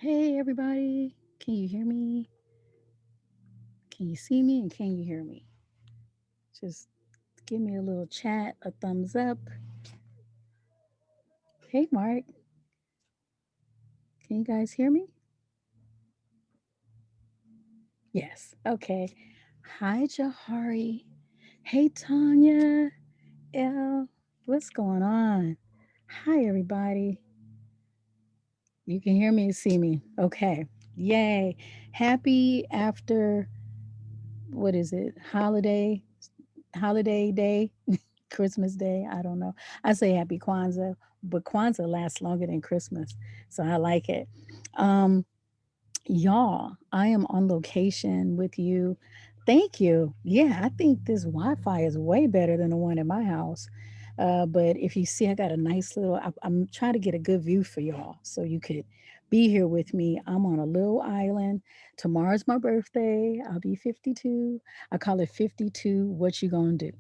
Hey, everybody. Can you hear me? Can you see me? And can you hear me? Just give me a little chat, a thumbs up. Hey, Mark. Can you guys hear me? Yes. Okay. Hi, Jahari. Hey, Tanya. Elle. What's going on? Hi, everybody. You can hear me and see me. Okay. Yay. Happy after, what is it? Holiday day. Christmas Day. I don't know. I say happy Kwanzaa, but Kwanzaa lasts longer than Christmas. So I like it. Um, y'all, I am on location with you. Thank you. Yeah, I think this Wi Fi is way better than the one in my house. But if you see, I got a nice little, I'm trying to get a good view for y'all so you could be here with me. I'm on a little island. Tomorrow's my birthday. I'll be 52. I call it 52. What you gonna do?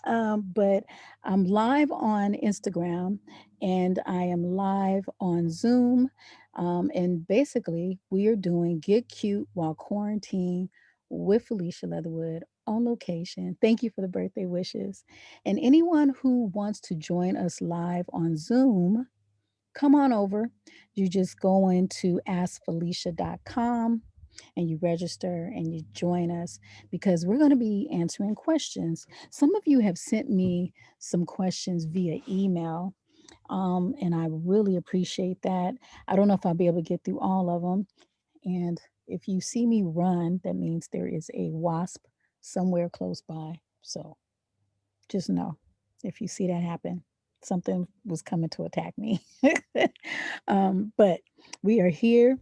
But I'm live on Instagram and I am live on Zoom. And basically, we are doing Get Cute While Quarantine with Felicia Leatherwood on location. Thank you for the birthday wishes. And anyone who wants to join us live on Zoom, come on over. You just go into askfelicia.com and you register and you join us because we're going to be answering questions. Some of you have sent me some questions via email, and I really appreciate that. I don't know if I'll be able to get through all of them. And if you see me run, that means there is a wasp somewhere close by. So just know if you see that happen, something was coming to attack me. But we are here,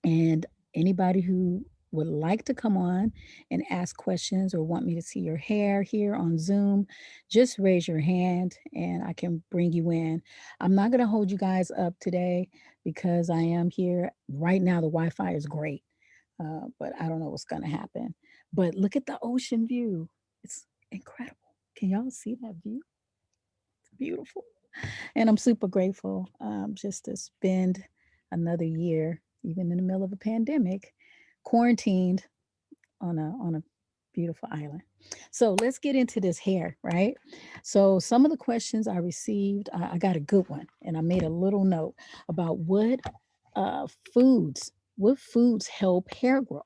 and anybody who would like to come on and ask questions or want me to see your hair here on Zoom, just raise your hand and I can bring you in. I'm not going to hold you guys up today because I am here. Right now, the Wi Fi is great, but I don't know what's going to happen. But look at the ocean view, it's incredible. Can y'all see that view? It's beautiful. And I'm super grateful just to spend another year, even in the middle of a pandemic, quarantined on a beautiful island. So let's get into this hair, right? So some of the questions I received, I got a good one, and I made a little note about uh, foods, what foods help hair growth.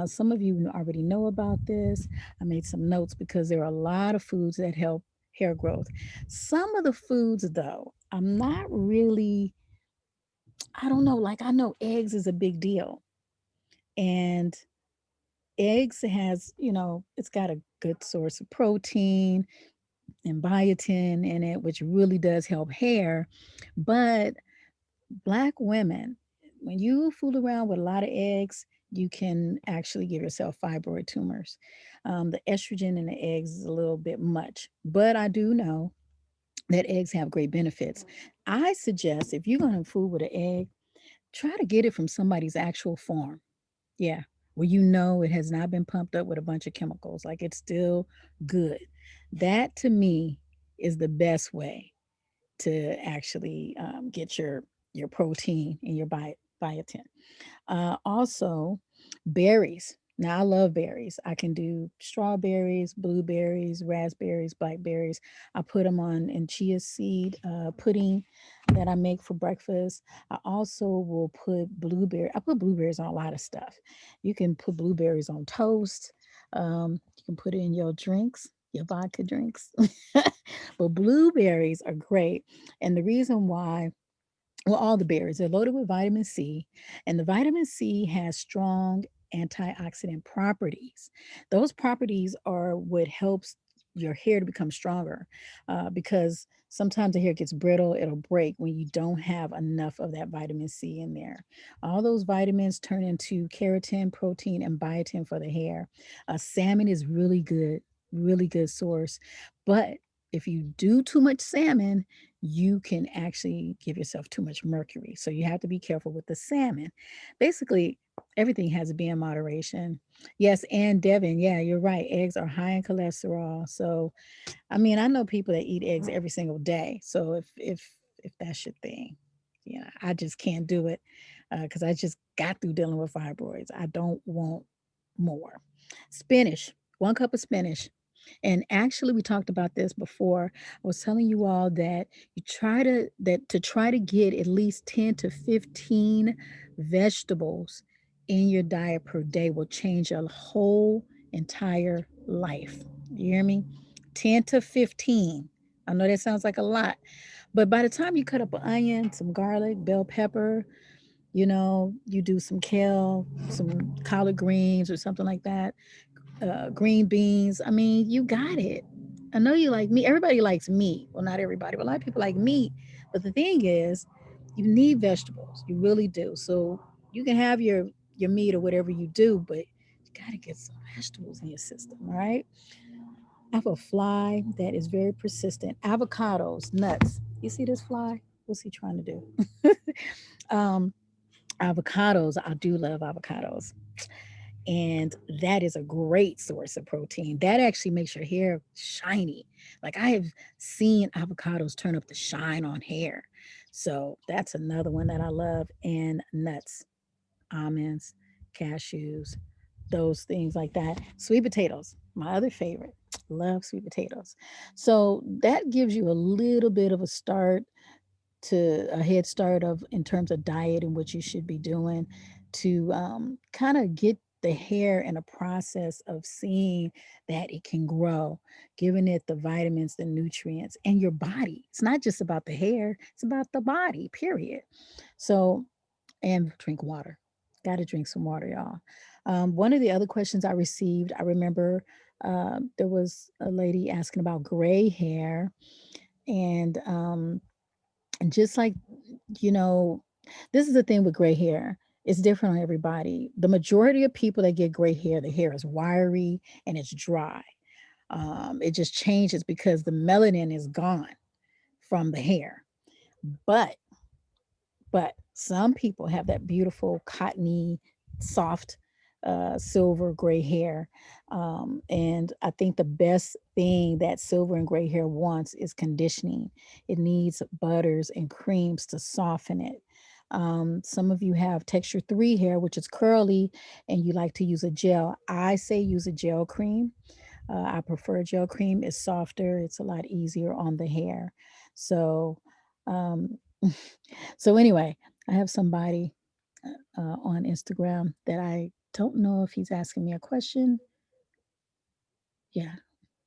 Some of you already know about this. I made some notes because there are a lot of foods that help hair growth. Some of the foods, though, I'm not really, I don't know, like I know eggs is a big deal. And eggs has, it's got a good source of protein and biotin in it, which really does help hair. But Black women, when you fool around with a lot of eggs, you can actually give yourself fibroid tumors. The estrogen in the eggs is a little bit much, but I do know that eggs have great benefits. I suggest if you're going to fool with an egg, try to get it from somebody's actual farm. Yeah, where you know it has not been pumped up with a bunch of chemicals, like it's still good. That to me is the best way to actually get your protein and your biotin. Also, berries. Now, I love berries. I can do strawberries, blueberries, raspberries, blackberries. I put them on in chia seed pudding that I make for breakfast. I also will put I put blueberries on a lot of stuff. You can put blueberries on toast. You can put it in your drinks, your vodka drinks. But blueberries are great. And the reason why, well, all the berries are loaded with vitamin C, and the vitamin C has strong antioxidant properties. Those properties are what helps your hair to become stronger, because sometimes the hair gets brittle, it'll break when you don't have enough of that vitamin C in there. All those vitamins turn into keratin, protein, and biotin for the hair. Salmon is really good source. But if you do too much salmon, you can actually give yourself too much mercury. So you have to be careful with the salmon. Basically, everything has to be in moderation. Yes, and Devin, yeah, you're right. Eggs are high in cholesterol. So, I mean, I know people that eat eggs every single day. So if that's your thing, Yeah, I just can't do it because I just got through dealing with fibroids. I don't want more. Spinach, 1 cup of spinach. And actually, we talked about this before. I was telling you all that to try to get at least 10 to 15 vegetables in your diet per day will change your whole entire life. You hear me? 10 to 15. I know that sounds like a lot, but by the time you cut up an onion, some garlic, bell pepper, you do some kale, some collard greens or something like that, green beans. I mean, you got it. I know you like meat. Everybody likes meat. Well, not everybody, but a lot of people like meat. But the thing is, you need vegetables. You really do. So you can have your meat or whatever you do, but you got to get some vegetables in your system. All right. I have a fly that is very persistent. Avocados, nuts. You see this fly? What's he trying to do? um, avocados. I do love avocados. And that is a great source of protein. That actually makes your hair shiny. Like I have seen avocados turn up the shine on hair. So that's another one that I love. And nuts, almonds, cashews, those things like that. Sweet potatoes, my other favorite. Love sweet potatoes. So that gives you a little bit of a head start of in terms of diet and what you should be doing to kind of get the hair in a process of seeing that it can grow, giving it the vitamins, the nutrients, and your body. It's not just about the hair, it's about the body, period. So, and drink water. Got to drink some water, y'all. One of the other questions I received, I remember there was a lady asking about gray hair, and just like, you know, this is the thing with gray hair. It's different on everybody. The majority of people that get gray hair, the hair is wiry and it's dry. It just changes because the melanin is gone from the hair. But but some people have that beautiful cottony, soft, silver gray hair. And I think the best thing that silver and gray hair wants is conditioning. It needs butters and creams to soften it. Some of you have texture 3 hair, which is curly, and you like to use a gel. I say use a gel cream. I prefer gel cream. It's softer. It's a lot easier on the hair. So, um, so anyway, I have somebody on Instagram that I don't know if he's asking me a question. Yeah,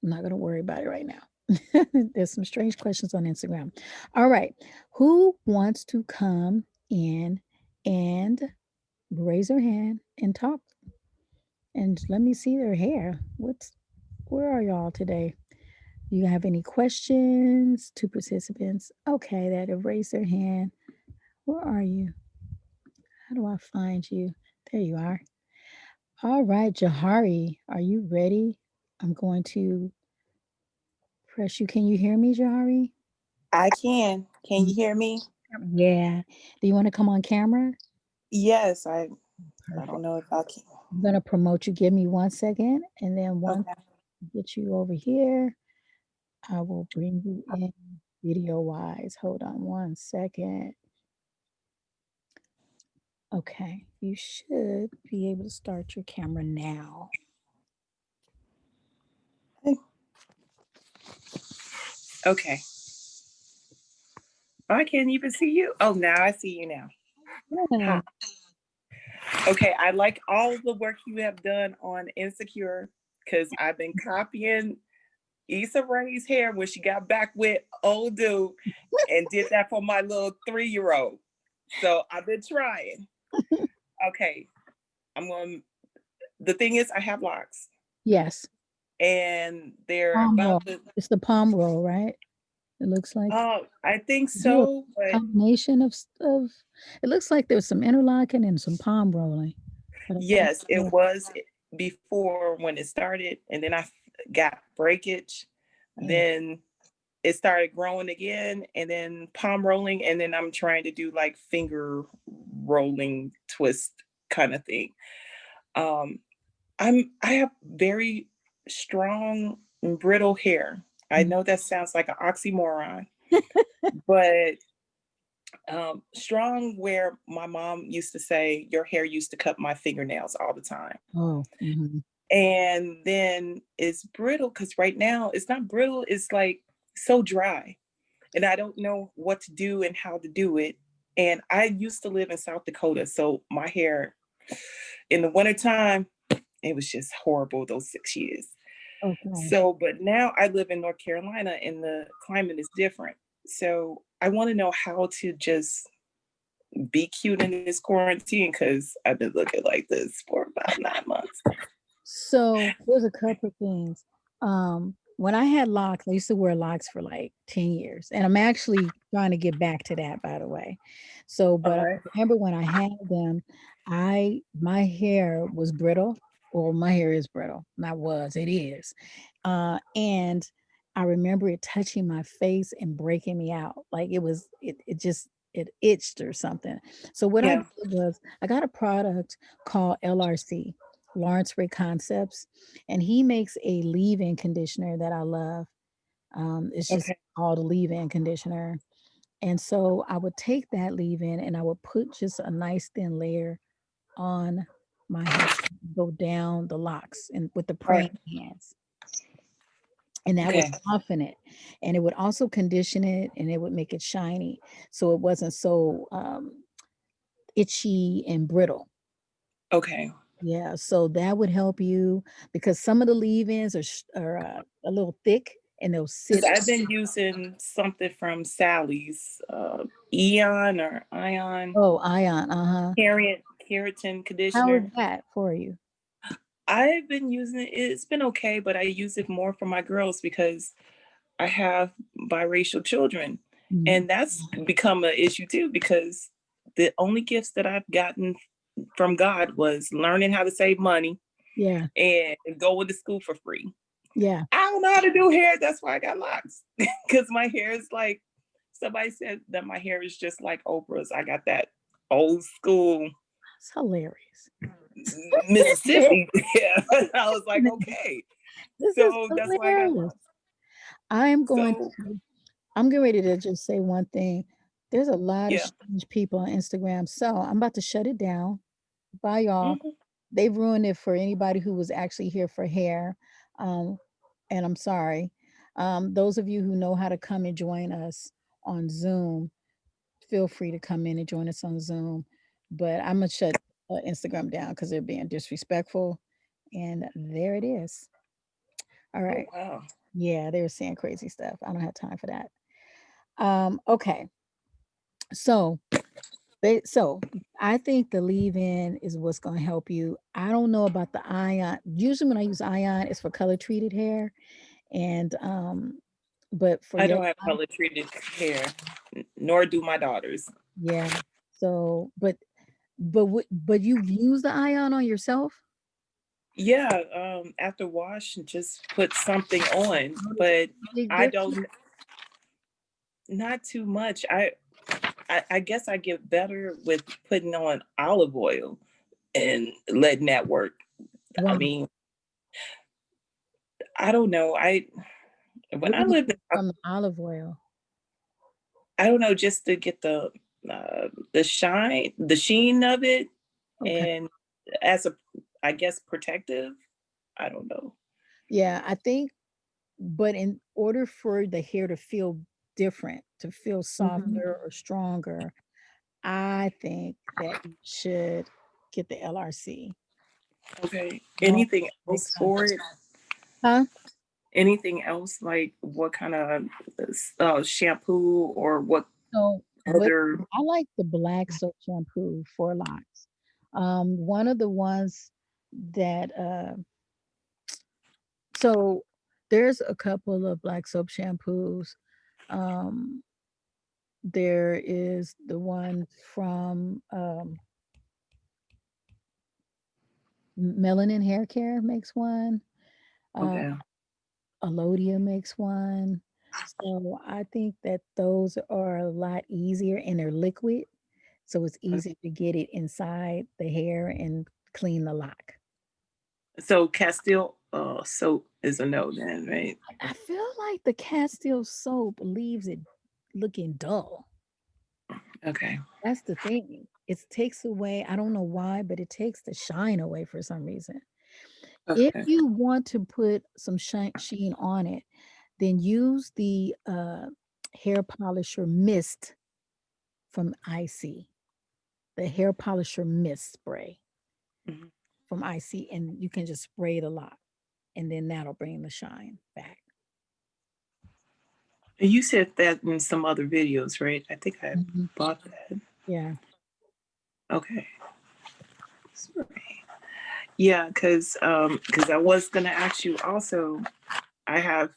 I'm not going to worry about it right now. There's some strange questions on Instagram. All right. Who wants to come in and raise their hand and talk? And let me see their hair. Where are y'all today? Do you have any questions to participants? Okay, that have raised their hand. Where are you? How do I find you? There you are. All right, Jahari, are you ready? I'm going to press you. Can you hear me, Jahari? I can. Can you hear me? Yeah. Do you want to come on camera? Yes, I Perfect. don't know if I can. I'm going to promote you. Give me 1 second. And then once Okay. I get you over here, I will bring you in video wise. Hold on 1 second. Okay. You should be able to start your camera now. Okay. I can't even see you. Oh, now I see you now. Yeah. Hi. Okay, I like all the work you have done on Insecure because I've been copying Issa Rae's hair when she got back with old dude and did that for my little 3-year-old. So I've been trying. Okay, I'm going. The thing is, I have locks, Yes. and they're Palm roll. about to. It's the palm roll, right? It looks like I think do a so, but combination of it looks like there's some interlocking and some palm rolling. But I'm not yes, sure. it was before when it started, and then I got breakage. Yeah. Then it started growing again, and then palm rolling, and then I'm trying to do like finger rolling twist kind of thing. Um, I have very strong brittle hair. I Mm. know that sounds like an oxymoron, but Strong, where my mom used to say, your hair used to cut my fingernails all the time. Oh, mhm. And then it's brittle because right now it's not brittle, it's like so dry. And I don't know what to do and how to do it. And I used to live in South Dakota, so my hair in the wintertime, it was just horrible those 6 years. Okay. So, but now I live in North Carolina and the climate is different. So I want to know how to just be cute in this quarantine because I've been looking like this for about 9 months. So there's a couple of things. When I had locks, I used to wear locks for like 10 years. And I'm actually trying to get back to that, by the way. So, All but I right. remember when I had them, my hair was brittle. Well, my hair is brittle. Not was, it is. And I remember it touching my face and breaking me out. Like it just it itched or something. So what I Yeah. did was I got a product called LRC, Lawrence Ray Concepts, and he makes a leave-in conditioner that I love. It's just Okay. called a leave-in conditioner. And so I would take that leave-in and I would put just a nice thin layer on my head, go down the locks and with the All right. praying hands. And that would Okay. soften it. And it would also condition it and it would make it shiny. So it wasn't so itchy and brittle. Okay. Yeah, so that would help you because some of the leave-ins are a little thick and they'll Because sit. I've been using something from Sally's, Eon or Ion Oh, ion, uh-huh. keratin How is conditioner. that for you? I've been using it. It's been okay, but I use it more for my girls because I have biracial children. Mhm. And that's become an issue too, because the only gifts that I've gotten from God was learning how to save money Yeah, and going to school for free. yeah. I don't know how to do hair. That's why I got locks. Because my hair is like, somebody said that my hair is just like Oprah's. I got that old school It's hilarious. Mississippi. Yeah. I was like, okay. This is So that's why I got hilarious. locks. I am going So to I'm getting ready to just say one thing. There's a lot of yeah. strange people on Instagram, so I'm about to shut it down. Bye, y'all. Mhm. They've ruined it for anybody who was actually here for hair. Um, and I'm sorry. Those of you who know how to come and join us on Zoom, feel free to come in and join us on Zoom. But I'm gonna shut Instagram down because they're being disrespectful. And there it is. All Oh right. wow. Yeah, they were saying crazy stuff. I don't have time for that. Okay. So so I think the leave-in is what's gonna help you. I don't know about the ion. Usually when I use ion, it's for color treated hair. And but for I your don't have color treated hair, nor do my daughters. yeah. So but you've used the ion on yourself? Yeah, after wash, just put something on, Notice but a big I difference? don't. Not too much. I guess I get better with putting on olive oil and letting that work. I Wow. mean, I don't know. I when What do I you lived, get from the olive oil? I don't know, just to get the shine, the sheen of it, Okay. and as a, I guess, protective. I don't know. Yeah, I think but in order for the hair to feel different, to feel Mhm. softer or stronger, I think that you should get the LRC. Okay. Long Anything Ray else for Concept. it? Huh? Anything else, like what kind of shampoo or what So what other? I like the black soap shampoo for locks. One of the ones that so there's a couple of black soap shampoos. Um, there is the one from Melanin Hair Care makes one. Uh, Okay. Alodia makes one. So I think that those are a lot easier and they're liquid. So it's easy to get it inside the hair and clean the lock. So Castile soap is a no then, right? I feel like the Castile soap leaves it looking dull. Okay. That's the thing. It takes away, I don't know why, but it takes the shine away for some reason. If Okay. you want to put some sheen on it, then use the hair polisher mist from Icy, the hair polisher mist spray Mhm. from Icy, and you can just spray it a lot, and then that'll bring the shine back. And you said that in some other videos, right? I think I Mhm. bought that. Yeah. Okay. Yeah, because I was gonna ask you also. I have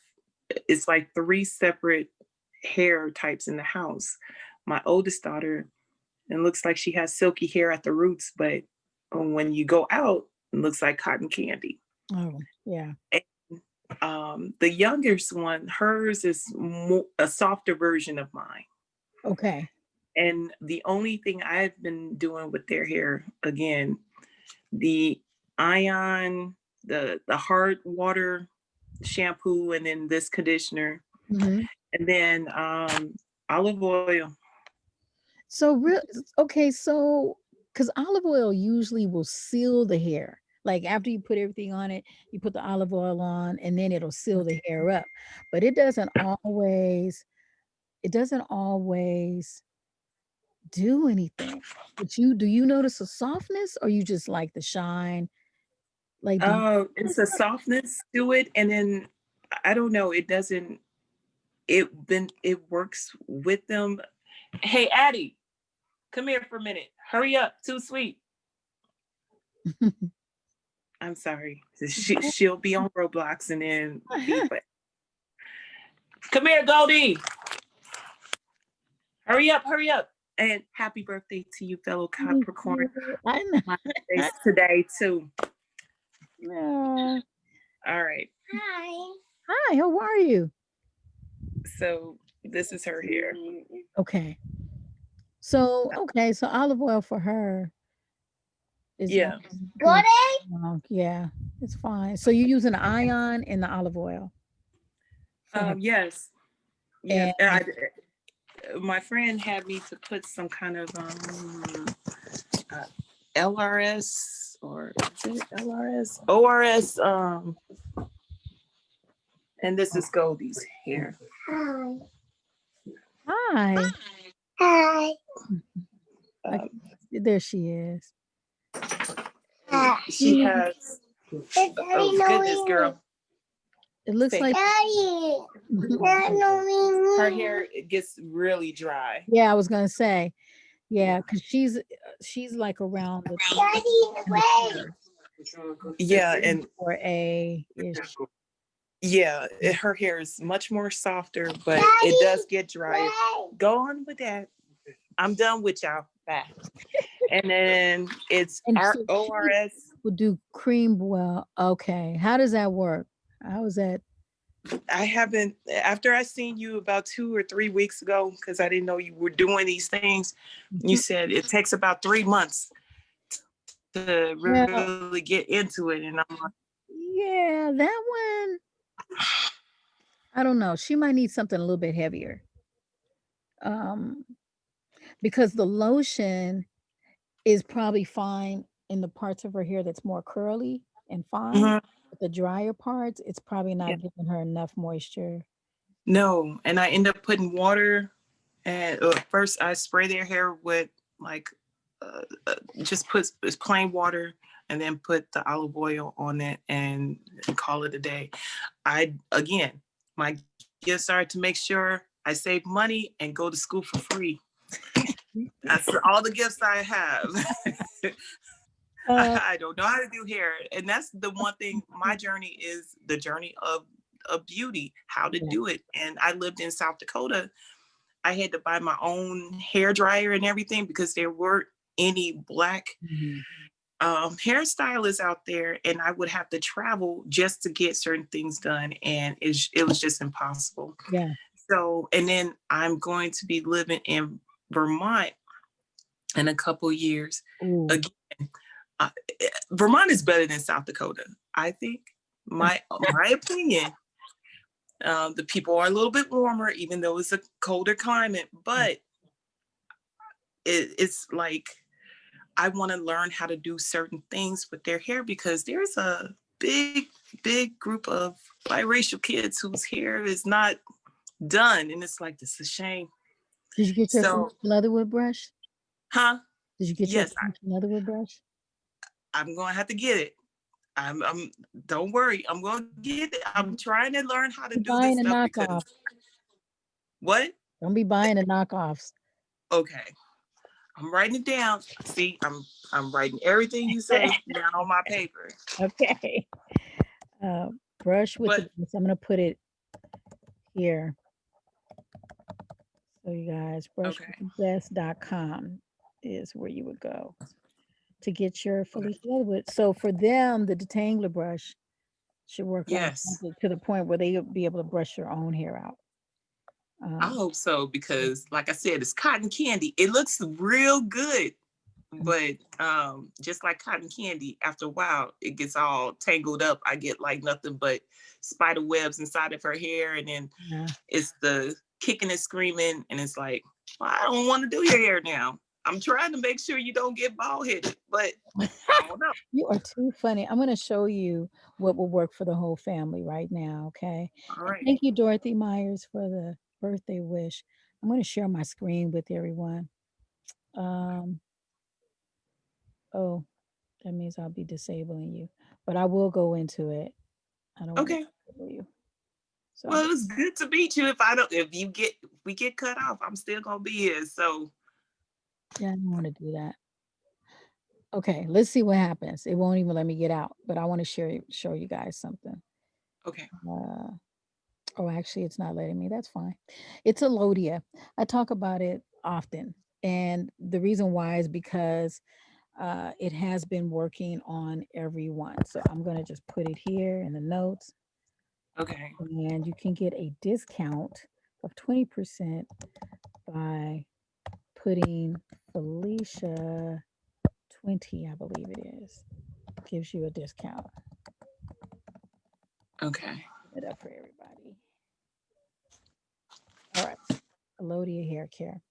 it's like three separate hair types in the house. My oldest daughter, it looks like she has silky hair at the roots, but when you go out, it looks like cotton candy. Oh, yeah. And, the youngest one, hers is a softer version of mine. Okay. And the only thing I've been doing with their hair, again, the ion, the hard water shampoo, and then this conditioner, Mhm. and then olive oil. So real okay, so because olive oil usually will seal the hair. Like after you put everything on it, you put the olive oil on and then it'll seal the hair up. But it doesn't always do anything. But do you notice a softness or you just like the shine? Like do you It's a softness to it, and then I don't know. It doesn't. It works with them. Hey, Addie, come here for a minute. Hurry up. Too sweet. I'm sorry. She'll be on Roblox and then be. But come here, Goldie. Hurry up. Hurry up. And happy birthday to you, fellow Thank Capricorn. you. I know. My birthday's today too. Yeah. All right. Hi, how are you? So this is her hair. Okay. So olive oil for her is Yeah. good. Yeah, it's fine. So you're using the ion and the olive oil for her. Yes. Yes. And My friend had me to put some kind of uh, LRS, or is it LRS? ORS. And this is Goldie's hair. hi. Hi. I Um, can, there she is. she has, oh goodness, girl. It looks Fake. like Her hair, it gets really dry. yeah, I was gonna say, yeah, because she's like around the Yeah, and for a ish. yeah, her hair is much more softer, but it does get dry. Go on with that. I'm done with y'all. Bye. And then it's And our so she ORS. would do cream well. Okay, how does that work? How is that? I haven't, after I seen you about 2 or 3 weeks ago, because I didn't know you were doing these things, you Mhm. said it takes about 3 months to Well, really get into it. And I'm like, yeah, that one. I don't know. She might need something a little bit heavier. Um, because the lotion is probably fine in the parts of her hair that's more curly and fine. mhm, But the drier parts, it's probably yeah, not giving her enough moisture. no. And I end up putting water. And first, I spray their hair with like just put plain water, and then put the olive oil on it, and call it a day. I again, my gifts are to make sure I save money and go to school for free. That's all the gifts I have. Uh, I don't know how to do hair, and that's the one thing. My journey is the journey of beauty, how to yeah. do it. And I lived in South Dakota. I had to buy my own hair dryer and everything because there weren't any black Mhm. hairstylists out there, and I would have to travel just to get certain things done, and it was just impossible. Yeah. So, and then I'm going to be living in Vermont in a couple years. Ooh. Again, uh, Vermont is better than South Dakota, I think. My opinion. The people are a little bit warmer, even though it's a colder climate. But it's like I want to learn how to do certain things with their hair because there's a big, big group of biracial kids whose hair is not done. And it's like, this is a shame. Did you get your So, Felicia Leatherwood brush? huh? Did you get your Yes, Felicia Leatherwood brush? I'm going to have to get it. Don't worry. I'm going to get it. I'm Don't trying to learn how to do be this stuff buying a because knockoff. what? Don't be buying the knockoffs. Okay. I'm writing it down. See, I'm writing everything you said down on my paper. Okay. Uh, brush with the But best. I'm gonna put it here. So you guys, okay. brushwiththebest.com is where you would go to get your Okay. Felicia Leatherwood. So for them, the detangler brush should work like Yes. to the point where they'll be able to brush your own hair out. I Um, hope so because like I said, it's cotton candy. It looks real good, but just like cotton candy, after a while it gets all tangled up. I get like nothing but spider webs inside of her hair, and then yeah. it's the kicking and screaming, and it's like, well, I don't want to do your hair now. I'm trying to make sure you don't get bald headed, but I don't know. You are too funny. I'm going to show you what will work for the whole family right now, okay? All And right. thank you, Dorothy Myers, for the birthday wish. I'm going to share my screen with everyone. Um, oh, that means I'll be disabling you, but I will go into it. I don't want to Okay. disable you. So I'll Well, just, it's good to meet you. If we get cut off, I'm still gonna be here. So yeah, I don't want to do that. Okay, let's see what happens. It won't even let me get out, but I want to show you guys something. okay. Uh, Oh, actually, it's not letting me. That's fine. It's Elodia. I talk about it often. And the reason why is because it has been working on everyone. So I'm going to just put it here in the notes. Okay. And you can get a discount of 20% by putting Felicia 20, I believe it is. Gives you a discount. Okay. Give it up for everybody. All right. Elodia Hair Care.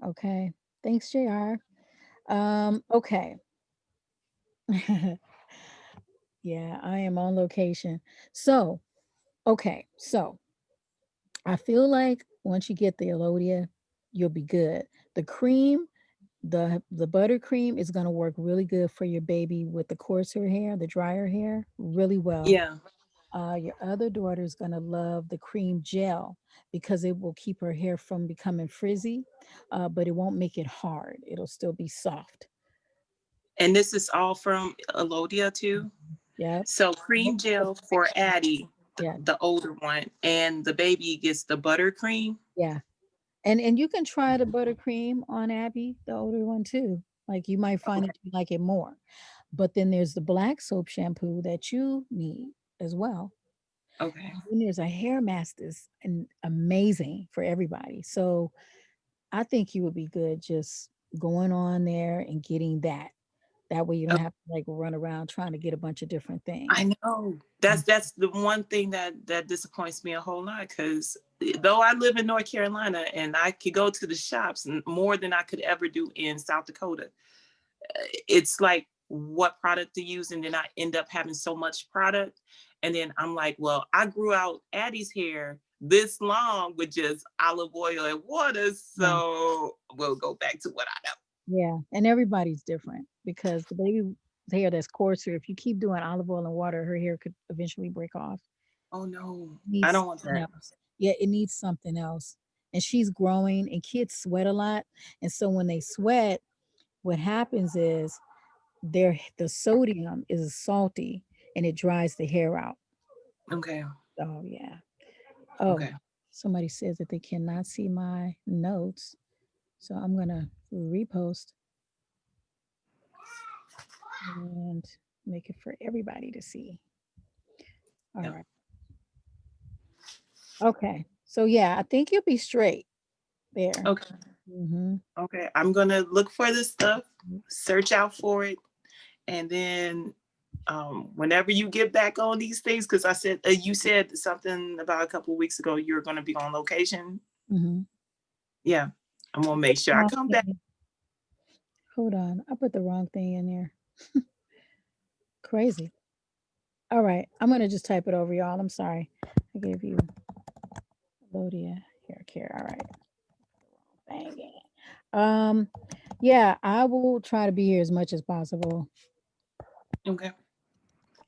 Okay. Thanks, JR. Okay. Yeah, I am on location. So, okay. So, I feel like once you get the Elodia, you'll be good. The cream, the buttercream is going to work really good for your baby with the coarser hair, the drier hair, really well. Yeah. Your other daughter is going to love the cream gel because it will keep her hair from becoming frizzy, but it won't make it hard. It'll still be soft. And this is all from Elodia too. Yep. So cream gel for Addie, Yeah. the older one, and the baby gets the buttercream. Yeah. And you can try the buttercream on Abby, the older one too. Like you might find Okay. that you like it more. But then there's the black soap shampoo that you need as well. Okay. And then there's a hair mask that's amazing for everybody. So I think you would be good just going on there and getting that. That way you don't Okay. have to like run around trying to get a bunch of different things. I know Mm. that's the one thing that disappoints me a whole lot because though I live in North Carolina and I could go to the shops more than I could ever do in South Dakota, it's like what product to use, and then I end up having so much product, and then I'm like, well, I grew out Addie's hair this long with just olive oil and water, Yeah. so we'll go back to what I know. Yeah, and everybody's different because the baby's hair that's coarser, if you keep doing olive oil and water, her hair could eventually break off. Oh no, It I needs don't want something that. else. Yeah, it needs something else. And she's growing, and kids sweat a lot. And so when they sweat, what happens is the sodium is salty and it dries the hair out. Okay. Oh yeah. Oh, Okay. somebody says that they cannot see my notes. So I'm gonna repost and make it for everybody to see. All Yeah. right. Okay. So yeah, I think you'll be straight there. Okay. Hmm. Okay. I'm gonna look for this stuff, search out for it, and then whenever you get back on these things, because I said you said something about a couple of weeks ago you're going to be on location. Hmm. Yeah, I'm gonna make sure I come back. Hold on. I put the wrong thing in there. Crazy. All right. I'm going to just type it over, y'all. I'm sorry. I gave you Lodia hair care. All right. Bang it. Yeah, I will try to be here as much as possible. Okay.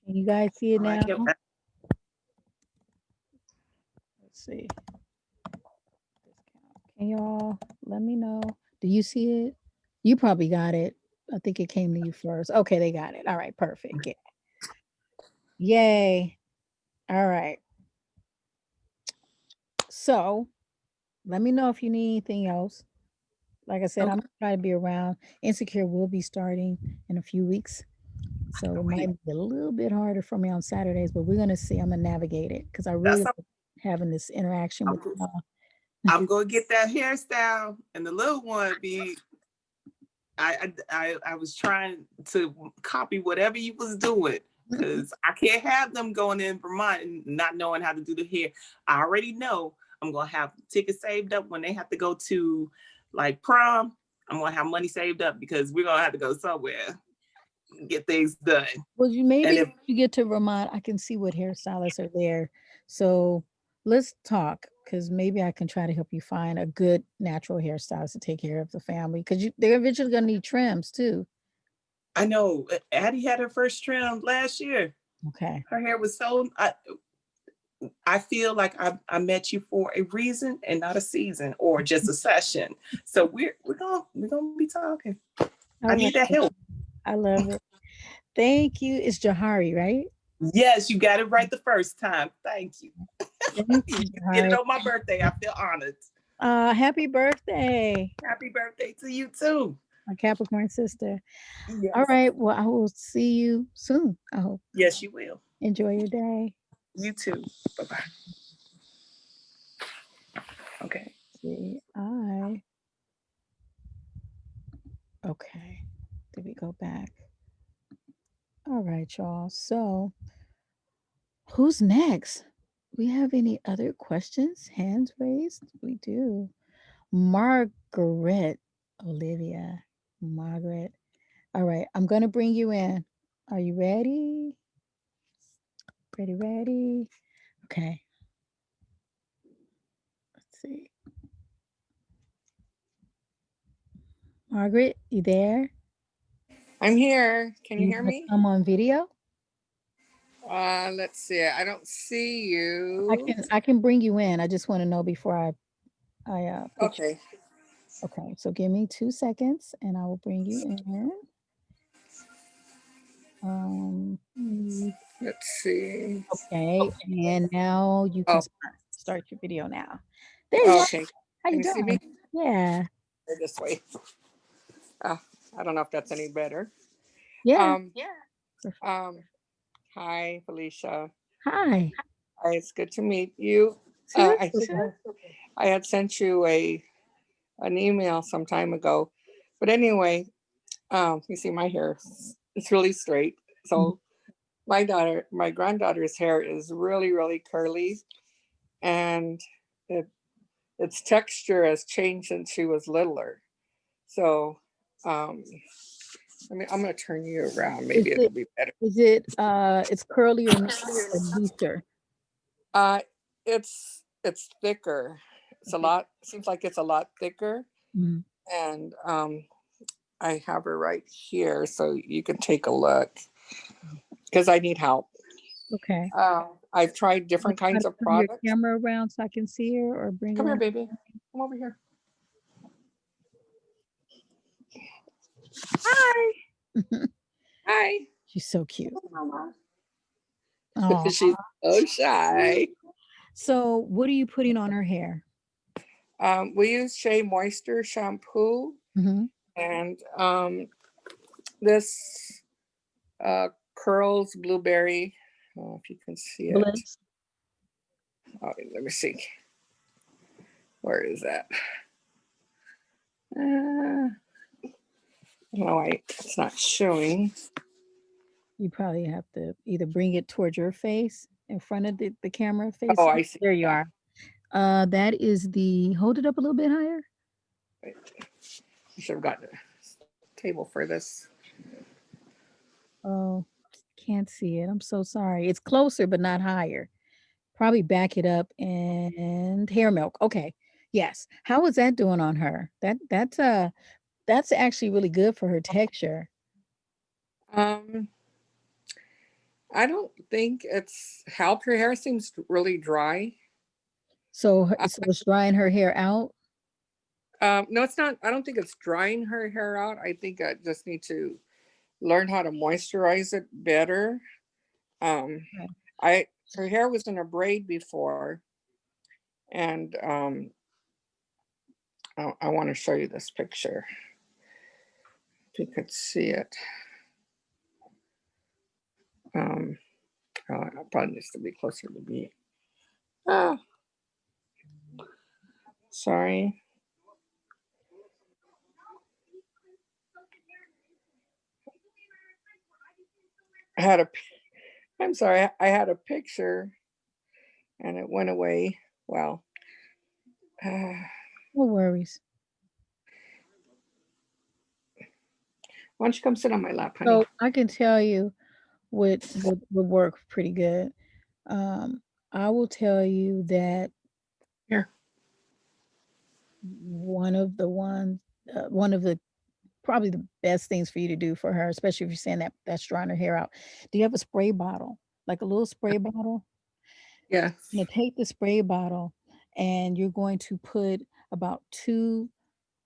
Can you guys see it All right. now? Let's see. Can y'all let me know? Do you see it? You probably got it. I think it came to you first. Okay, they got it. All right, perfect. Yeah. Yay. All right. So let me know if you need anything else. Like I said, I'm Okay. gonna try to be around. Insecure will be starting in a few weeks. So it might Wait. be a little bit harder for me on Saturdays, but we're gonna see. I'm gonna navigate it because I really That's like having this interaction with I'm, y'all. I'm gonna get that hairstyle, and the little one be. I was trying to copy whatever you was doing because I can't have them going in Vermont and not knowing how to do the hair. I already know I'm gonna have tickets saved up when they have to go to like prom. I'm gonna have money saved up because we're gonna have to go somewhere and get things done. Well, you And maybe if if you get to Vermont, I can see what hairstylists are there. So let's talk because maybe I can try to help you find a good natural hairstylist to take care of the family because they're eventually gonna need trims too. I know Addie had her first trim last year. Okay. Her hair was so I feel like I met you for a reason and not a season or just a session. So we're gonna be talking. I All right. need that help. I love it. Thank you. It's Jahari, right? Yes, you got it right the first time. Thank you. Thank you, You did it Jahari. on my birthday. I feel honored. Happy birthday, Happy birthday to you too. my Capricorn sister. All Yes. right. Well, I will see you soon. I hope. Yes, you will. Enjoy your day. You too. Bye bye. Okay. See, okay. Did we go back? All right, y'all. So, who's next? We have any other questions? Hands raised? We do. Margaret, Olivia, Margaret. All right, I'm going to bring you in. Are you ready? Ready, ready? Okay, let's see. Margaret, you there? I'm here. Can you You hear want to me? come on video? Let's see. I don't see I you. can I can bring you in. I just want to know before I put you. Okay. Okay, so give me 2 seconds and I will bring you in. Um, Let's see. okay, and now you can Oh, start your video now. There you are. okay. How Can you you see me? doing? Yeah, Or this way. Uh, I don't know if that's any better. yeah. Um, um, Hi, Felicia. Hi. Hi, it's good to meet you. Too. I think I had sent you an email some time ago. But anyway, you see my hair. It's really straight. Mhm. So my granddaughter's hair is really, really curly, and it its texture has changed since she was littler. So, um, I'm going to turn you around. Is Maybe it'll it be better. it's curly or looser? Uh, it's thicker. It's a lot. Seems like it's a lot thicker, Mhm. and I have her right here, so you can take a look because I need help. Okay. I've tried You different try kinds to of turn your products. camera around so I can see her or bring Come her here, in. baby. Come over here. Hi. She's so cute. Mama. Oh. She's so shy. So, what are you putting on her hair? We use Shea Moisture shampoo, Mm-hmm. and this curls blueberry. I don't know if you can see it. Bliss. Oh, let me see. Where is that? No, it's not showing. You probably have to either bring it towards your face in front of the camera Oh, face. I see. There you Yeah. are. That is the hold it up a little bit higher. Wait, I should have gotten it. table for this. Oh, can't see it. I'm so sorry. It's closer, but not higher. Probably back it up and hair milk. Okay. Yes. How is that doing on her? That's actually really good for her texture. Um, I don't think it's helped. Her hair seems really dry. So it's drying her hair out. No, it's not. I don't think it's drying her hair out. I think I just need to learn how to moisturize it better. Um, Okay. I Her hair was in a braid before, and I want to show you this picture if you could see it. Um, it probably needs to be closer to me. Ah, sorry. I had a. I'm sorry. I had a picture, and it went away. Well, why No worries. don't you come sit on my lap, honey? So I can tell you would work pretty good. Um, I will tell you that Here. one of the probably the best things for you to do for her, especially if you're saying that that's drying her hair out. Do you have a spray bottle, like a little spray bottle? Yes. You're gonna take the spray bottle and you're going to put about 2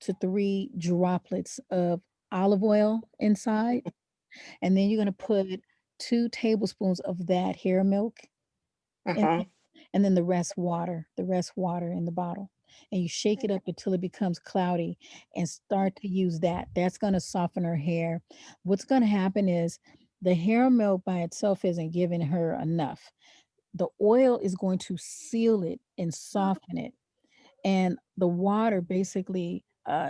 to 3 droplets of olive oil inside, and then you're gonna put 2 tablespoons of that hair milk Uh in huh. it, and then the rest water in the bottle. And you shake it up until it becomes cloudy and start to use that. That's gonna soften her hair. What's gonna happen is the hair milk by itself isn't giving her enough. The oil is going to seal it and soften it, and the water basically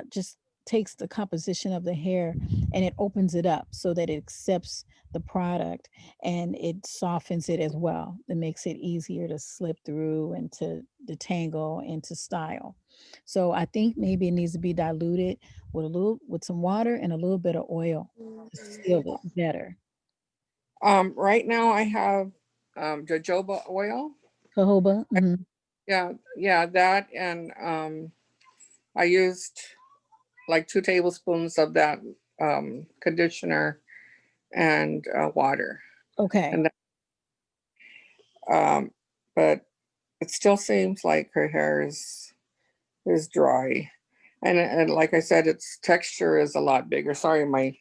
just takes the composition of the hair and it opens it up so that it accepts the product and it softens it as well. It makes it easier to slip through and to detangle and to style. So I think maybe it needs to be diluted with some water and a little bit of oil to seal it better. Right now I have jojoba oil. Jojoba. Yeah, yeah, that, and I used like 2 tablespoons of that conditioner and water, Okay. and um, but it still seems like her hair is dry, and like I said, its texture is a lot bigger. Sorry, my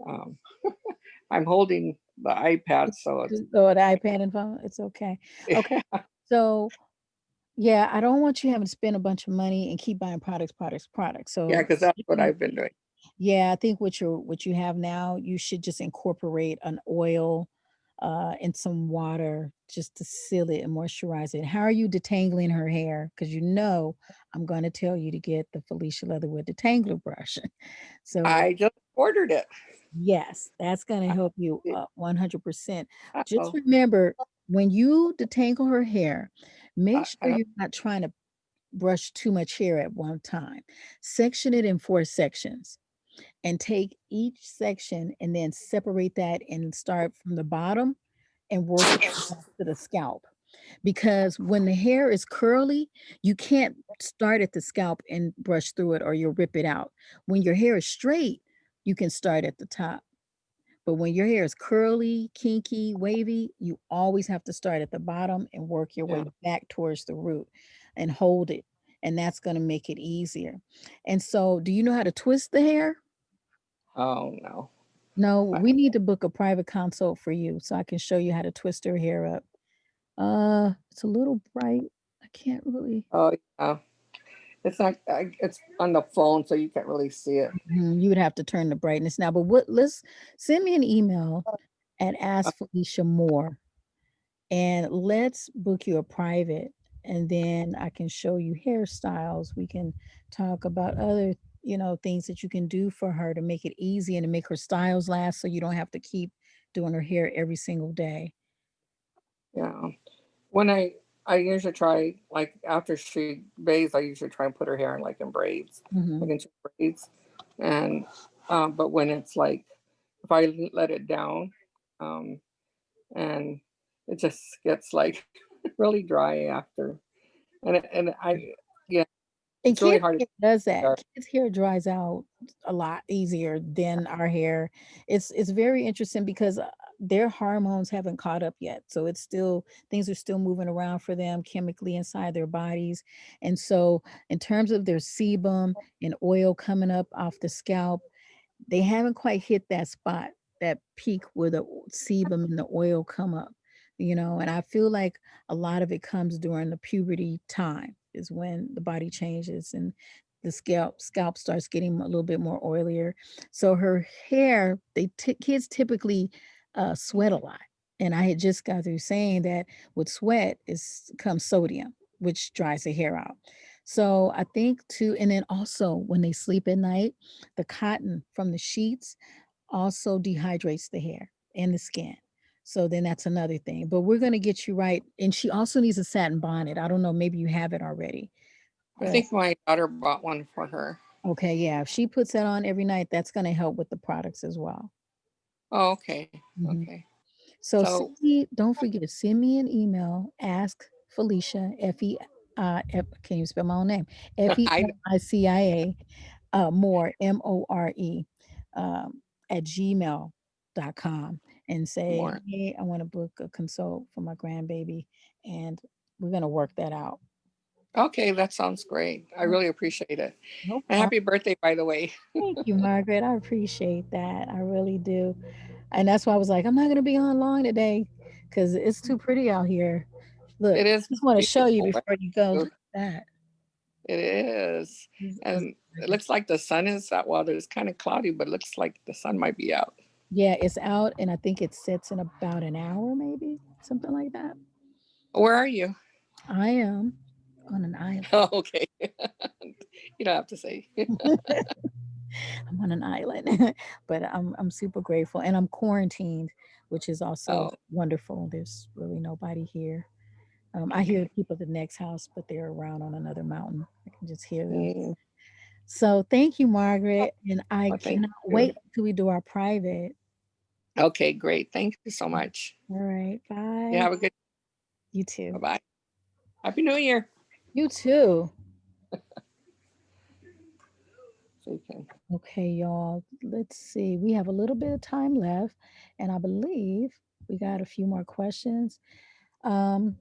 um, I'm holding the iPad, so it's Just throw an iPad and phone. It's okay. Okay. So yeah, I don't want you having to spend a bunch of money and keep buying products. yeah, So because that's what I've been doing. yeah, I think what you have now, you should just incorporate an oil and some water just to seal it and moisturize it. How are you detangling her hair? Because you know I'm going to tell you to get the Felicia Leatherwood detangler brush. So I just ordered it. yes, that's gonna I, help you 100%. Just oh, remember, when you detangle her hair, make I sure don't. you're not trying to brush too much hair at one time. Section it in 4 sections and take each section and then separate that and start from the bottom and work your way back to the scalp. Because when the hair is curly, you can't start at the scalp and brush through it or you'll rip it out. When your hair is straight, you can start at the top. But when your hair is curly, kinky, wavy, you always have to start at the bottom and work your Yeah. way back towards the root and hold it. And that's going to make it easier. And so, do you know how to twist the hair? Oh no. No, I, we need to book a private consult for you so I can show you how to twist her hair up. It's a little bright. I can't really. oh yeah. It's not. It's on the phone, so you can't really see it. You would have to turn the brightness now. But what? Let's send me an email and Uh, ask Felicia more and let's book you a private and then I can show you hairstyles. We can talk about other, things that you can do for her to make it easy and to make her styles last so you don't have to keep doing her hair every single day. yeah. When I usually try, like after she bathes, I usually try and put her hair in like in braids, Hmm. like in two braids, and But when it's like, if I let it down, um, and it just gets like really dry after, and yeah, And it's really kids' hard to hair does that. start. Kids' hair dries out a lot easier than our hair. It's very interesting because their hormones haven't caught up yet. So it's still things are still moving around for them chemically inside their bodies. And so in terms of their sebum and oil coming up off the scalp, they haven't quite hit that spot, that peak where the sebum and the oil come up, and I feel like a lot of it comes during the puberty time is when the body changes and the scalp starts getting a little bit more oilier. So her hair, kids typically sweat a lot. And I had just got through saying that with sweat is comes sodium, which dries the hair out. So I think too, and then also when they sleep at night, the cotton from the sheets also dehydrates the hair and the skin. So then that's another thing. But we're going to get you right. And she also needs a satin bonnet. I don't know, maybe you have it already. I But think my daughter bought one for her. okay, yeah, if she puts that on every night, that's going to help with the products as well. Oh, okay, Mhm. okay. So So don't forget, send me an email, ask Felicia, can't even spell my own name, I Felicia, more, MORE, at gmail.com and say, more. hey, I want to book a consult for my grandbaby. And we're going to work that out. Okay, that sounds great. I Oh, really appreciate it. no And problem. happy birthday, by the way. Thank you, Margaret. I appreciate that. I really do. And that's why I was like, I'm not going to be on long today because it's too pretty out here. Look, It I is just want to show you beautiful before you go. weather. Look at that. It is. It's And it gorgeous. looks like the sun is out. Well, it's kind of cloudy, but it looks like the sun might be out. Yeah, it's out, and I think it sets in about an hour, maybe something like that. Where are you? I am on an island. Oh, okay. You don't have to say. I'm on an island, but I'm super grateful, and I'm quarantined, which is also Oh, wonderful. There's really nobody here. I hear the okay. people at the next house, but they're around on another mountain. I can just hear them. Mm, So thank you, Margaret, and I well, thank cannot you. wait till we do our private. Okay, great. Thank you so much. All right, You bye. have a good You too. bye bye. Happy New Year. You too. So you can. Okay, y'all. Let's see. We have a little bit of time left, and I believe we got a few more questions. Um,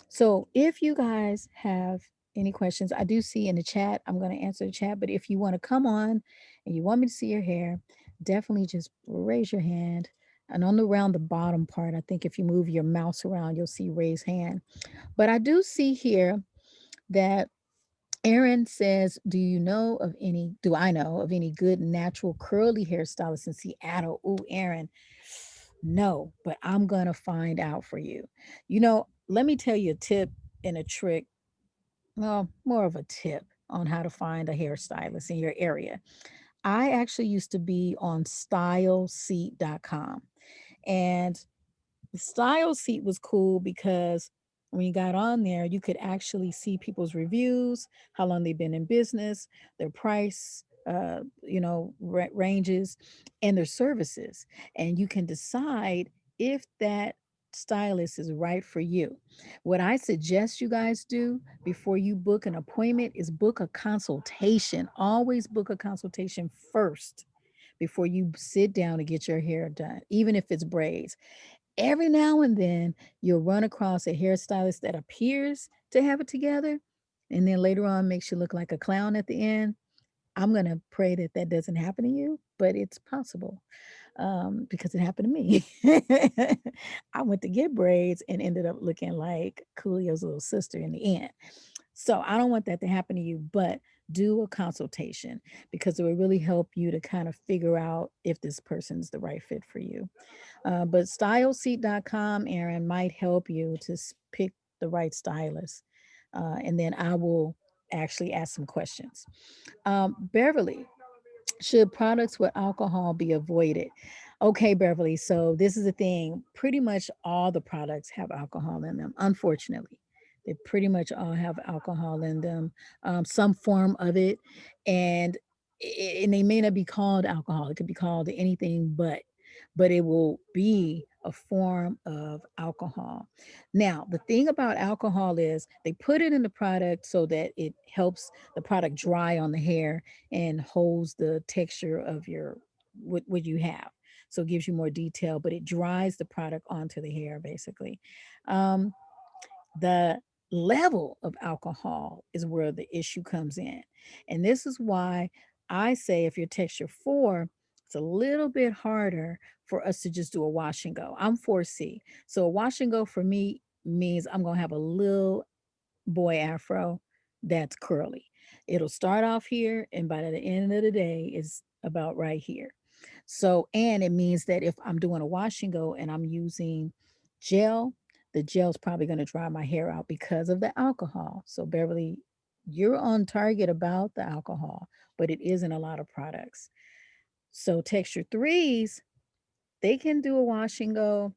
so if you guys have any questions, I do see in the chat, I'm going to answer the chat. But if you want to come on and you want me to see your hair, definitely just raise your hand. And on the around the bottom part, I think if you move your mouse around, you'll see raise hand. But I do see here that Aaron says, do I know of any good natural curly hairstylists in Seattle? Ooh, Aaron, no, but I'm going to find out for you. Let me tell you a tip and a trick. Well, more of a tip on how to find a hairstylist in your area. I actually used to be on styleseat.com, and the style seat was cool because when you got on there, you could actually see people's reviews, how long they've been in business, their price, ranges, and their services. And you can decide if that stylist is right for you. What I suggest you guys do before you book an appointment is book a consultation. Always book a consultation first before you sit down to get your hair done, even if it's braids. Every now and then you'll run across a hairstylist that appears to have it together and then later on makes you look like a clown at the end. I'm going to pray that that doesn't happen to you, but it's possible because it happened to me. I went to get braids and ended up looking like Coolio's little sister in the end. So I don't want that to happen to you, but do a consultation because it will really help you to kind of figure out if this person's the right fit for you. But styleseat.com, Aaron, might help you to pick the right stylist. And then I will actually ask some questions. Beverly, should products with alcohol be avoided? Okay, Beverly. So this is the thing. Pretty much all the products have alcohol in them, unfortunately. They pretty much all have alcohol in them, some form of it. And and they may not be called alcohol. It could be called anything but it will be a form of alcohol. Now, the thing about alcohol is they put it in the product so that it helps the product dry on the hair and holds the texture of your what you have. So it gives you more detail, but it dries the product onto the hair basically. Um, the level of alcohol is where the issue comes in. And this is why I say if you're texture 4, it's a little bit harder for us to just do a wash and go. I'm 4C. So a wash and go for me means I'm going to have a little boy afro that's curly. It'll start off here, and by the end of the day, it's about right here. So, and it means that if I'm doing a wash and go and I'm using gel, the gel's probably going to dry my hair out because of the alcohol. So, Beverly, you're on target about the alcohol, but it isn't a lot of products. So, texture 3s, they can do a wash and go.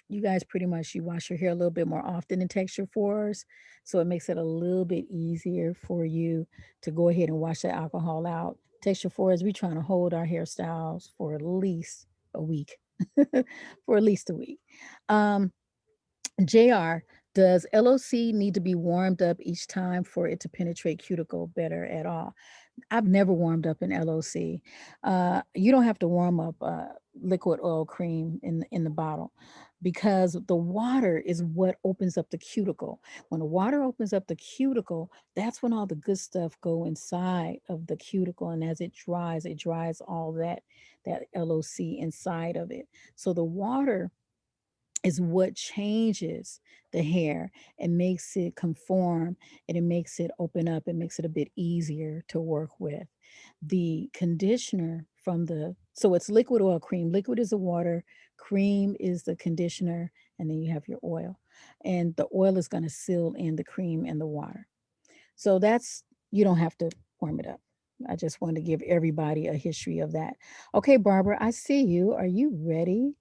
You guys pretty much you wash your hair a little bit more often than texture 4s, so it makes it a little bit easier for you to go ahead and wash the alcohol out. Texture 4s, we trying to hold our hairstyles for at least a week. For at least a week. um JR, does LOC need to be warmed up each time for it to penetrate cuticle better at all? I've never warmed up an LOC. You don't have to warm up liquid oil cream in the bottle because the water is what opens up the cuticle. When the water opens up the cuticle, that's when all the good stuff go inside of the cuticle, and as it dries all that LOC inside of it. So the water is what changes the hair and makes it conform, and it makes it open up. It makes it a bit easier to work with. The conditioner from so it's liquid oil cream. Liquid is the water, cream is the conditioner, and then you have your oil. And the oil is going to seal in the cream and the water. So you don't have to warm it up. I just wanted to give everybody a history of that. Okay, Barbara, I see you. Are you ready?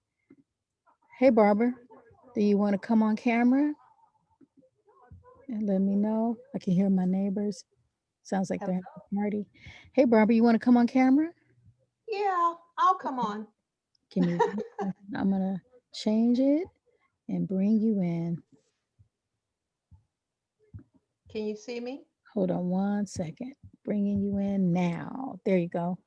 Hey, Barbara, do you want to come on camera and let me know? I can hear my neighbors. Sounds like they're Hello? having a party. Hey, Barbara, you want to come on camera? Yeah, I'll come on. Give me 1 second. I'm going to change it and bring you in. Can you see me? Hold on 1 second. Bringing you in now. There you go.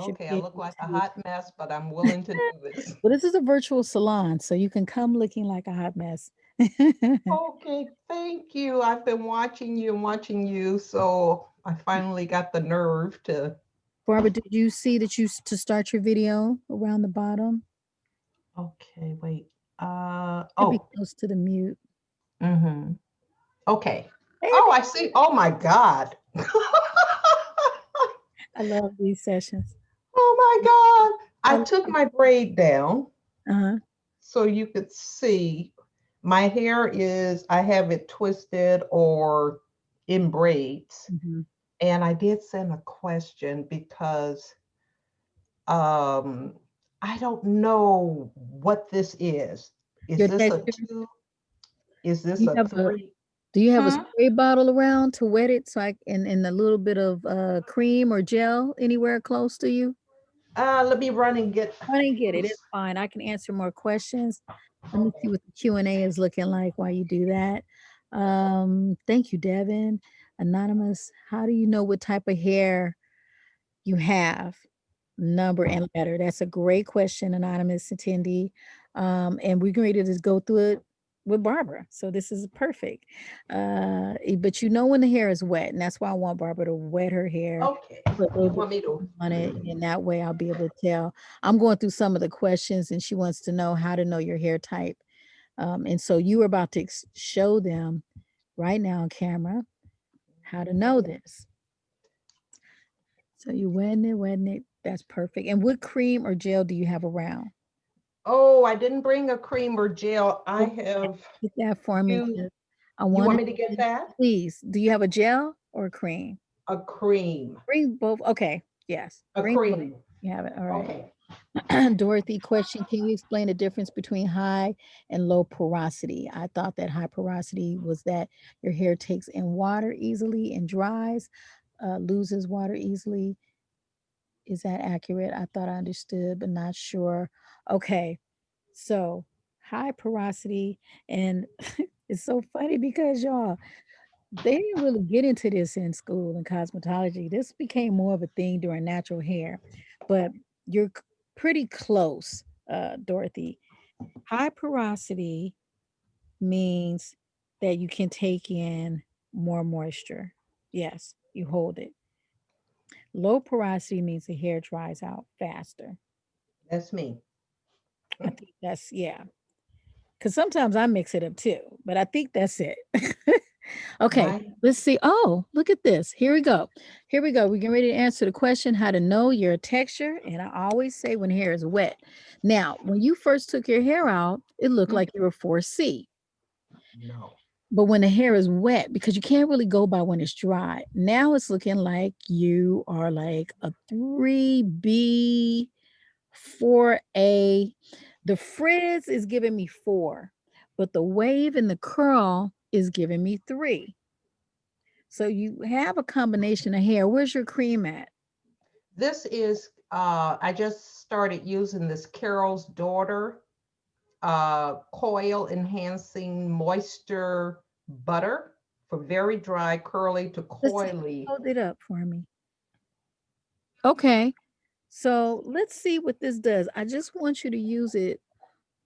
Should Okay, I be look able like a to. hot mess, but I'm willing to do this. Well, this is a virtual salon, so you can come looking like a hot mess. Okay, thank you. I've been watching you and watching you, so I finally got the nerve to. Barbara, did you see that to start your video around the bottom? Okay, wait. Should be Oh, close to the mute. mm-hmm. Okay. Hey, Oh, I see. Oh my God. I love these sessions. Oh my I God. I love took it. my braid down Uh-huh. so you could see. My hair is, I have it twisted or in braids. Mhm. And I did send a question because um, I don't know what this is. Is Your this a texture. 2? Is this You a have a 3? do you have a Hmm? spray bottle around to wet it so and a little bit of cream or gel anywhere close to you? Let me run and get. I didn't get it. It's fine. I can answer more questions. Let me see Okay. what the Q&A is looking like while you do that. Thank you, Devin. Anonymous, how do you know what type of hair you have? Number and letter. That's a great question, anonymous attendee. And we're ready to just go through it with Barbara. So this is perfect. But you know when the hair is wet, and that's why I want Barbara to wet her hair, Okay. put a little You bit want me to? on it, and that way I'll be able to tell. I'm going through some of the questions, and she wants to know how to know your hair type. And so you were about to show them right now on camera how to know this. So you wetting it. That's perfect. And what cream or gel do you have around? Oh, I didn't bring a cream or gel. I Get have get that for me. you. 'Cause I You want wanted me to get to, that? please. Do you have a gel or a cream? A cream. Bring both. Okay. Yes. A Bring both. cream. You have it. All right. Okay. Dorothy, question. Can you explain the difference between high and low porosity? I thought that high porosity was that your hair takes in water easily and dries, loses water easily. Is that accurate? I thought I understood, but not sure. Okay. So high porosity, and it's so funny because y'all, they didn't really get into this in school in cosmetology. This became more of a thing during natural hair, but you're pretty close, Dorothy. High porosity means that you can take in more moisture. Yes, you hold it. Low porosity means the hair dries out faster. That's me. I think that's, yeah. Because sometimes I mix it up too, but I think that's it. Okay, My let's see. Oh, look at this. Here we go. Here we go. We're getting ready to answer the question how to know your texture. And I always say when hair is wet. Now, when you first took your hair out, it looked Mhm. like you were 4C. No. But when the hair is wet, because you can't really go by when it's dry, now it's looking like you are like a 3B, 4A. The frizz is giving me 4, but the wave and the curl is giving me 3. So you have a combination of hair. Where's your cream at? This is I just started using this Carol's Daughter coil enhancing moisture butter for very dry, curly to Let's see. coily. Hold it up for me. Okay. So let's see what this does. I just want you to use it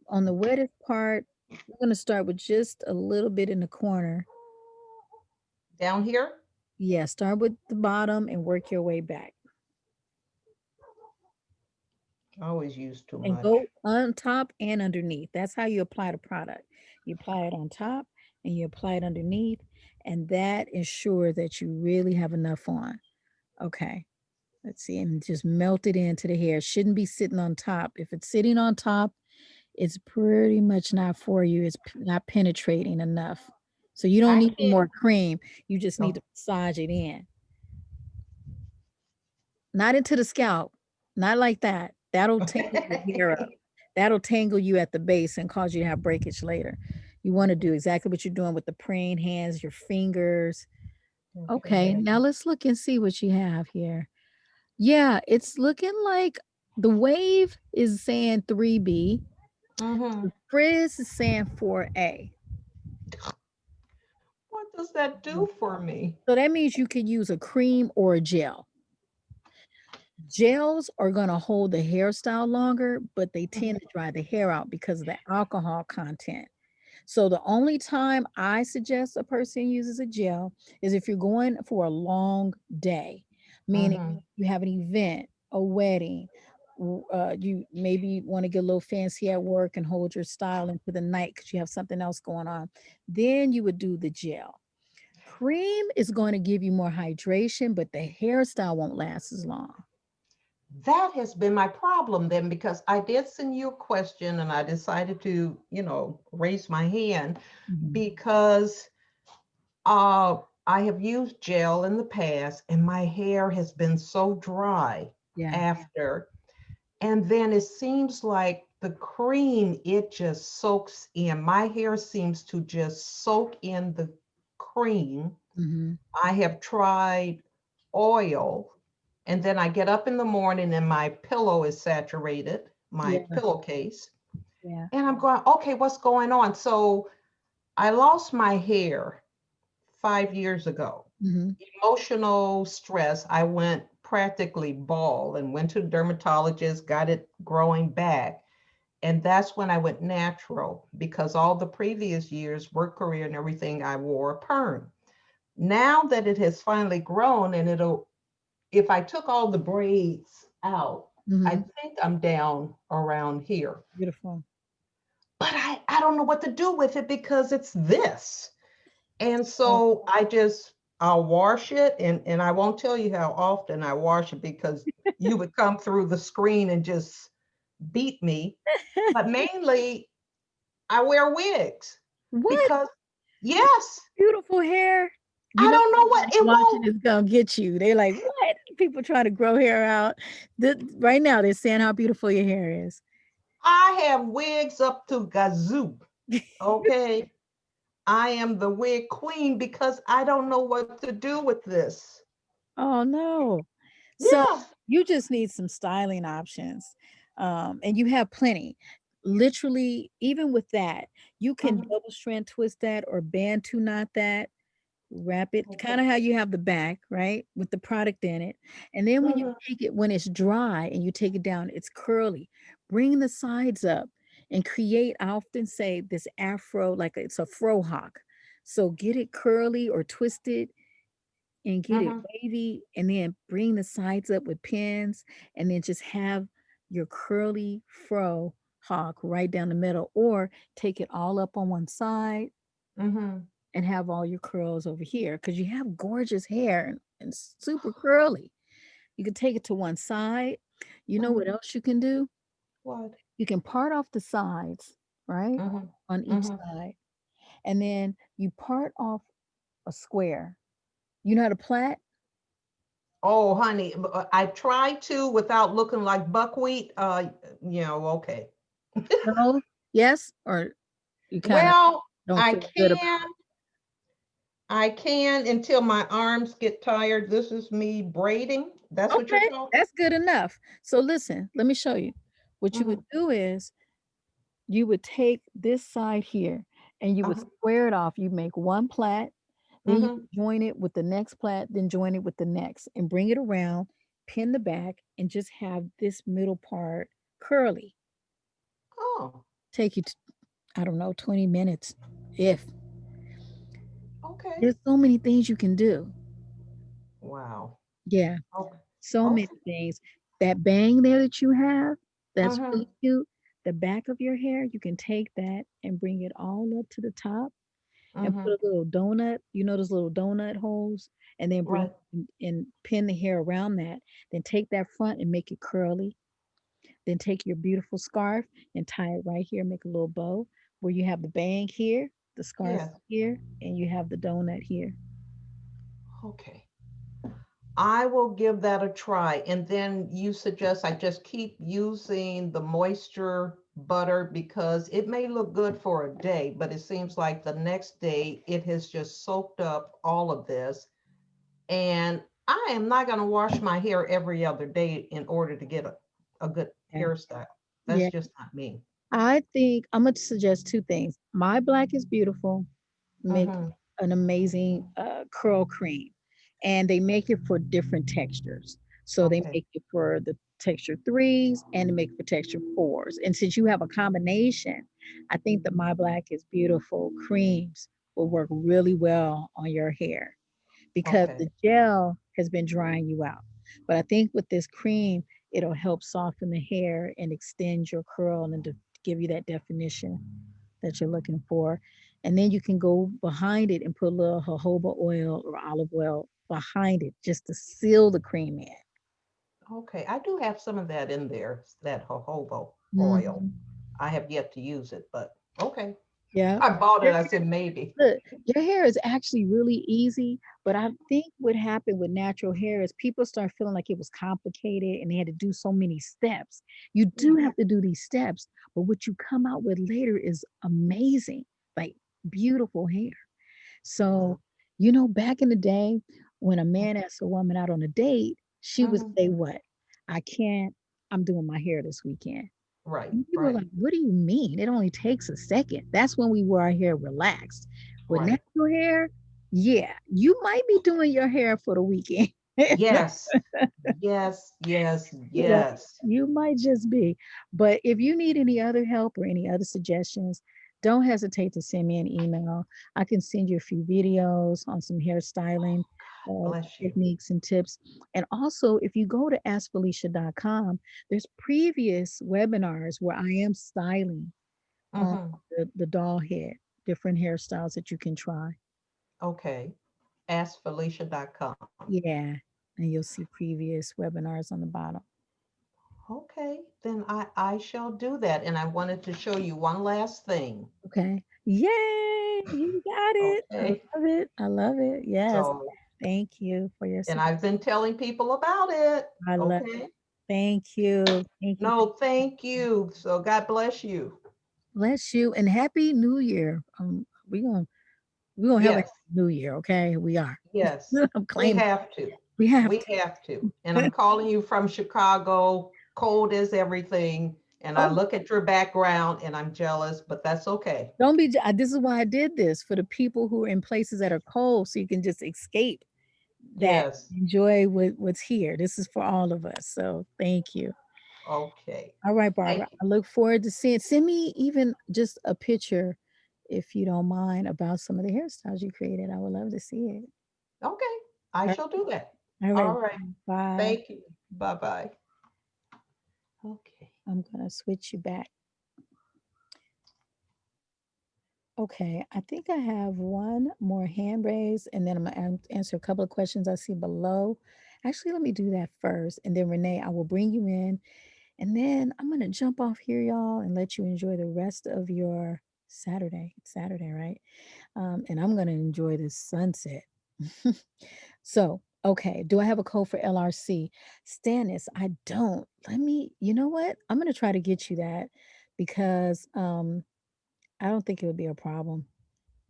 on the wettest part. We're going to start with just a little bit in the corner. Down here. Yeah, start with the bottom and work your way back. I always use too And much. go on top and underneath. That's how you apply the product. You apply it on top and you apply it underneath, and that ensures that you really have enough on. Okay, let's see, and just melt it into the hair. It shouldn't be sitting on top. If it's sitting on top, it's pretty much not for you. It's not penetrating enough. So you don't I need can't. more cream. You just need Oh. to massage it in, not into the scalp, not like that. That'll tangle your hair up. That'll tangle you at the base and cause you to have breakage later. You want to do exactly what you're doing with the praying hands, your fingers. Okay, Okay. now let's look and see what you have here. Yeah, it's looking like the wave is saying 3B. Mm-hmm. Frizz is saying 4A. What does that do for me? So that means you could use a cream or a gel. Gels are going to hold the hairstyle longer, but they tend to dry the hair out because of the alcohol content. So the only time I suggest a person uses a gel is if you're going for a long day, meaning Mm-hmm. you have an event, a wedding, you maybe want to get a little fancy at work and hold your style into the night because you have something else going on. Then you would do the gel. Cream is going to give you more hydration, but the hairstyle won't last as long. That has been my problem then because I did send you a question and I decided to, raise my hand Mhm. because uh, I have used gel in the past and my hair has been so dry Yeah. after. And then it seems like the cream, it just soaks in. My hair seems to just soak in the cream. Hmm. I have tried oil, and then I get up in the morning and my pillow is saturated, my Yeah. pillowcase. Yeah. And I'm going, okay, what's going on? So I lost my hair 5 years ago. Hmm. Emotional stress. I went practically bald and went to the dermatologist, got it growing back. And that's when I went natural because all the previous years, work career and everything, I wore a perm. Now that it has finally grown and if I took all the braids out, I Hmm. think I'm down around here. Beautiful. But I don't know what to do with it because it's this. And Oh, so I'll wash it and I won't tell you how often I wash it because you would come through the screen and just beat me. But mainly I wear wigs what because yes, beautiful hair. You I know, don't know what it watching won't. is gonna get you. They're like, what? People trying to grow hair out. Right now, they're saying how beautiful your hair is. I have wigs up to gazoo. Okay. I am the wig queen because I don't know what to do with this. Oh no. So Yeah. You just need some styling options. And you have plenty. Literally, even with that, you can Mhm. double strand twist that or bantu knot that, wrap it kind Okay. of how you have the back, right? With the product in it. And then when you Mhm. take it, when it's dry and you take it down, it's curly. Bring the sides up and create, I often say, this afro, like it's a fro hawk. So get it curly or twisted and get it Mhm. wavy, and then bring the sides up with pins, and then just have your curly fro hawk right down the middle, or take it all up on one side Mhm. and have all your curls over here because you have gorgeous hair and super curly. You can take it to one side. You know what Mhm. else you can do? What? You can part off the sides, right? Mhm. On each Mhm. side. And then you part off a square. You know how to plait? Oh, honey, I try to without looking like buckwheat. Okay. No? Yes? Or you kind of Well, don't I feel good about can. I can until my arms get tired. This is me braiding. it? That's what you're Okay, talking. that's good enough. So listen, let me show you. What you would Mhm. do is you would take this side here and you would Uh-huh. square it off. You make one plait, then you would Mhm. join it with the next plait, then join it with the next, and bring it around, pin the back, and just have this middle part curly. Oh, Take you, I don't know, 20 minutes. If okay. there's so many things you can do. Wow. Yeah. Okay. So many Okay. things. That bang there that you have, that's Mhm. really cute. The back of your hair, you can take that and bring it all up to the top and put Mhm. a little donut, you know, those little donut holes, and then bring Right. and pin the hair around that. Then take that front and make it curly. Then take your beautiful scarf and tie it right here, make a little bow where you have the bang here, the scarf Yes. here, and you have the donut here. Okay. I will give that a try. And then you suggest I just keep using the moisture butter because it may look good for a day, but it seems like the next day it has just soaked up all of this. And I am not going to wash my hair every other day in order to get a good Yeah. hairstyle. That's Yeah. just not me. I think I'm gonna suggest two things. My Black is Beautiful makes Mm-hmm. an amazing curl cream, and they make it for different textures. So they Okay. make it for the texture threes and they make it for texture fours. And since you have a combination, I think that My Black is Beautiful creams will work really well on your hair because Okay. the gel has been drying you out. But I think with this cream, it'll help soften the hair and extend your curl and to give you that definition that you're looking for. And then you can go behind it and put a little jojoba oil or olive oil behind it just to seal the cream in. Okay. I do have some of that in there, that jojoba oil. Mhm. I have yet to use it, but okay. Yeah. I bought Your it. I said maybe. Look, your hair is actually really easy, but I think what happened with natural hair is people start feeling like it was complicated and they had to do so many steps. You do Mhm. have to do these steps, but what you come out with later is amazing, like beautiful hair. Wow. So, back in the day when a man asked a woman out on a date, she would Mhm. say, what? I can't, I'm doing my hair this weekend. Right. And people are Right. like, what do you mean? It only takes a second. That's when we wear our hair relaxed. With Right. natural hair, yeah, you might be doing your hair for the weekend. Yes. Yes. Yes. You know, Yes. you might just be. But if you need any other help or any other suggestions, don't hesitate to send me an email. I can send you a few videos on some hairstyling Bless you. techniques and tips. And also, if you go to askfelicia.com, there's previous webinars where I am styling on Mhm. the doll head, different hairstyles that you can try. Okay. AskFelicia.com. Yeah. And you'll see previous webinars on the bottom. Okay. Then I shall do that. And I wanted to show you one last thing. Okay. Yay! You got it. I Okay. love it. I love it. Yes. So, Thank you for your and support. I've been telling people about it. I love it. Okay. Thank you. Thank you. No, thank you. So God bless you. Bless you and happy new year. We're gonna have a Yes. happy new year, okay? We are. Yes. I'm We claiming have to. We have We have to. And I'm calling you from Chicago, cold as everything. And I oh, look at your background and I'm jealous, but that's okay. don't be. This is why I did this for the people who are in places that are cold, so you can just escape that, Yes. enjoy what's here. This is for all of us. So thank you. Okay. All right, Thank Barbara. you. I look forward to seeing. Send me even just a picture, if you don't mind, about some of the hairstyles you created. I would love to see it. Okay. I All shall do that. all right. All right. Bye. Thank you. Bye bye. Okay. I'm gonna switch you back. Okay, I think I have one more hand raised, and then I'm gonna answer a couple of questions I see below. Actually, let me do that first, and then Renee, I will bring you in, and then I'm gonna jump off here, y'all, and let you enjoy the rest of your Saturday. It's Saturday, right? And I'm gonna enjoy this sunset. So, okay, do I have a code for LRC? Stannis, I don't. Let me, you know what? I'm gonna try to get you that because I don't think it would be a problem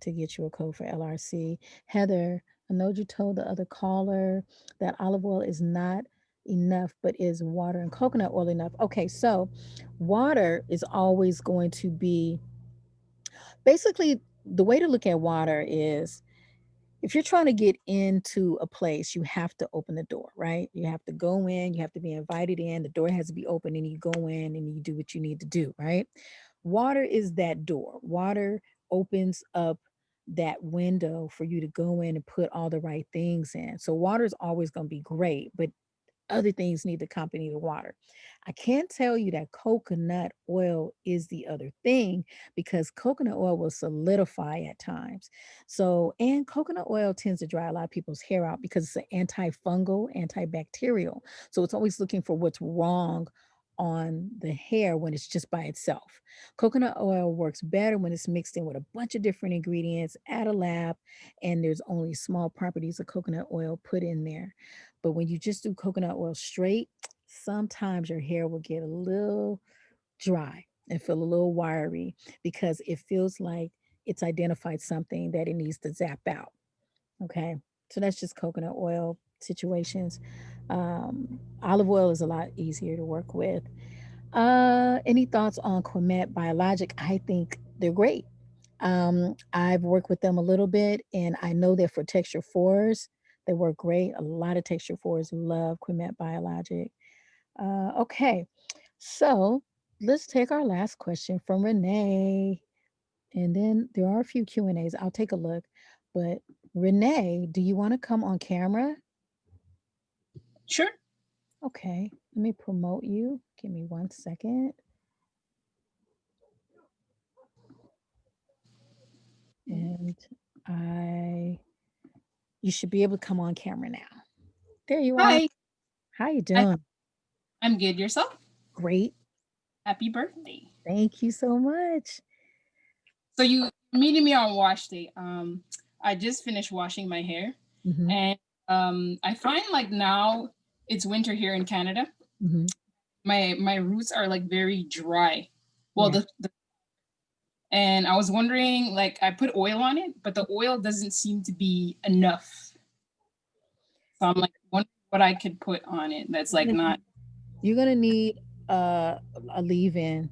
to get you a code for LRC. Heather, I know you told the other caller that olive oil is not enough, but is water and coconut oil enough? Okay, so water is always going to be basically the way to look at water is if you're trying to get into a place, you have to open the door, right? You have to go in, you have to be invited in, the door has to be open, and you go in and you do what you need to do, right? Water is that door. Water opens up that window for you to go in and put all the right things in. So water is always going to be great, but other things need to accompany the water. I can't tell you that coconut oil is the other thing because coconut oil will solidify at times. So, and coconut oil tends to dry a lot of people's hair out because it's an antifungal, antibacterial. So it's always looking for what's wrong on the hair when it's just by itself. Coconut oil works better when it's mixed in with a bunch of different ingredients at a lab, and there's only small properties of coconut oil put in there. But when you just do coconut oil straight, sometimes your hair will get a little dry and feel a little wiry because it feels like it's identified something that it needs to zap out. Okay. So that's just coconut oil situations. Olive oil is a lot easier to work with. Any thoughts on Quemet Biologic? I think they're great. I've worked with them a little bit, and I know that for texture fours, they work great. A lot of texture fours love Quemet Biologic. Okay, so let's take our last question from Renee, and then there are a few Q and A's. I'll take a look, but Renee, do you want to come on camera? Sure. Okay, let me promote you. Give me 1 second, and I you should be able to come on camera now. There you are. Hi. How you I, doing? I'm good. Yourself? Great. Happy birthday. Thank you so much. So you meeting me on wash day. I just finished washing my hair, Hmm. and I find like now it's winter here in Canada. Hmm. My roots are like very dry. Well, Yeah. the and I was wondering, like, I put oil on it, but the oil doesn't seem to be enough. So I'm like wondering what I could put on it that's You're like gonna not need, you're gonna need a leave-in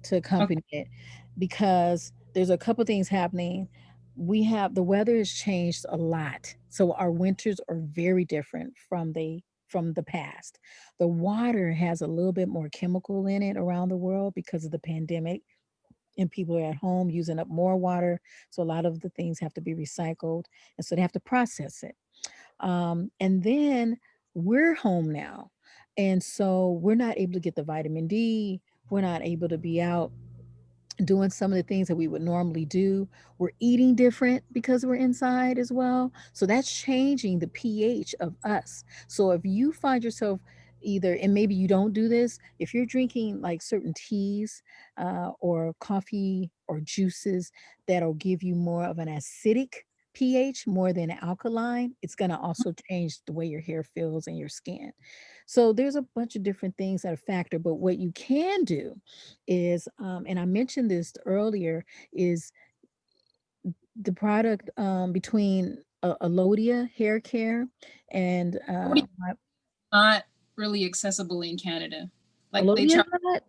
to okay. accompany it because there's a couple things happening. We have the weather has changed a lot, so our winters are very different from the past. The water has a little bit more chemical in it around the world because of the pandemic, and people are at home using up more water. So a lot of the things have to be recycled, and so they have to process it. And then we're home now. And so we're not able to get the vitamin D. We're not able to be out doing some of the things that we would normally do. We're eating different because we're inside as well. So that's changing the pH of us. So if you find yourself either, and maybe you don't do this, if you're drinking like certain teas or coffee or juices that'll give you more of an acidic pH more than alkaline, it's going to also change the way your hair feels and your skin. So there's a bunch of different things that are factor, but what you can do is, and I mentioned this earlier, is the product between Alodia Hair Care, and Nobody not really accessible in Canada. Like they Alodia is not.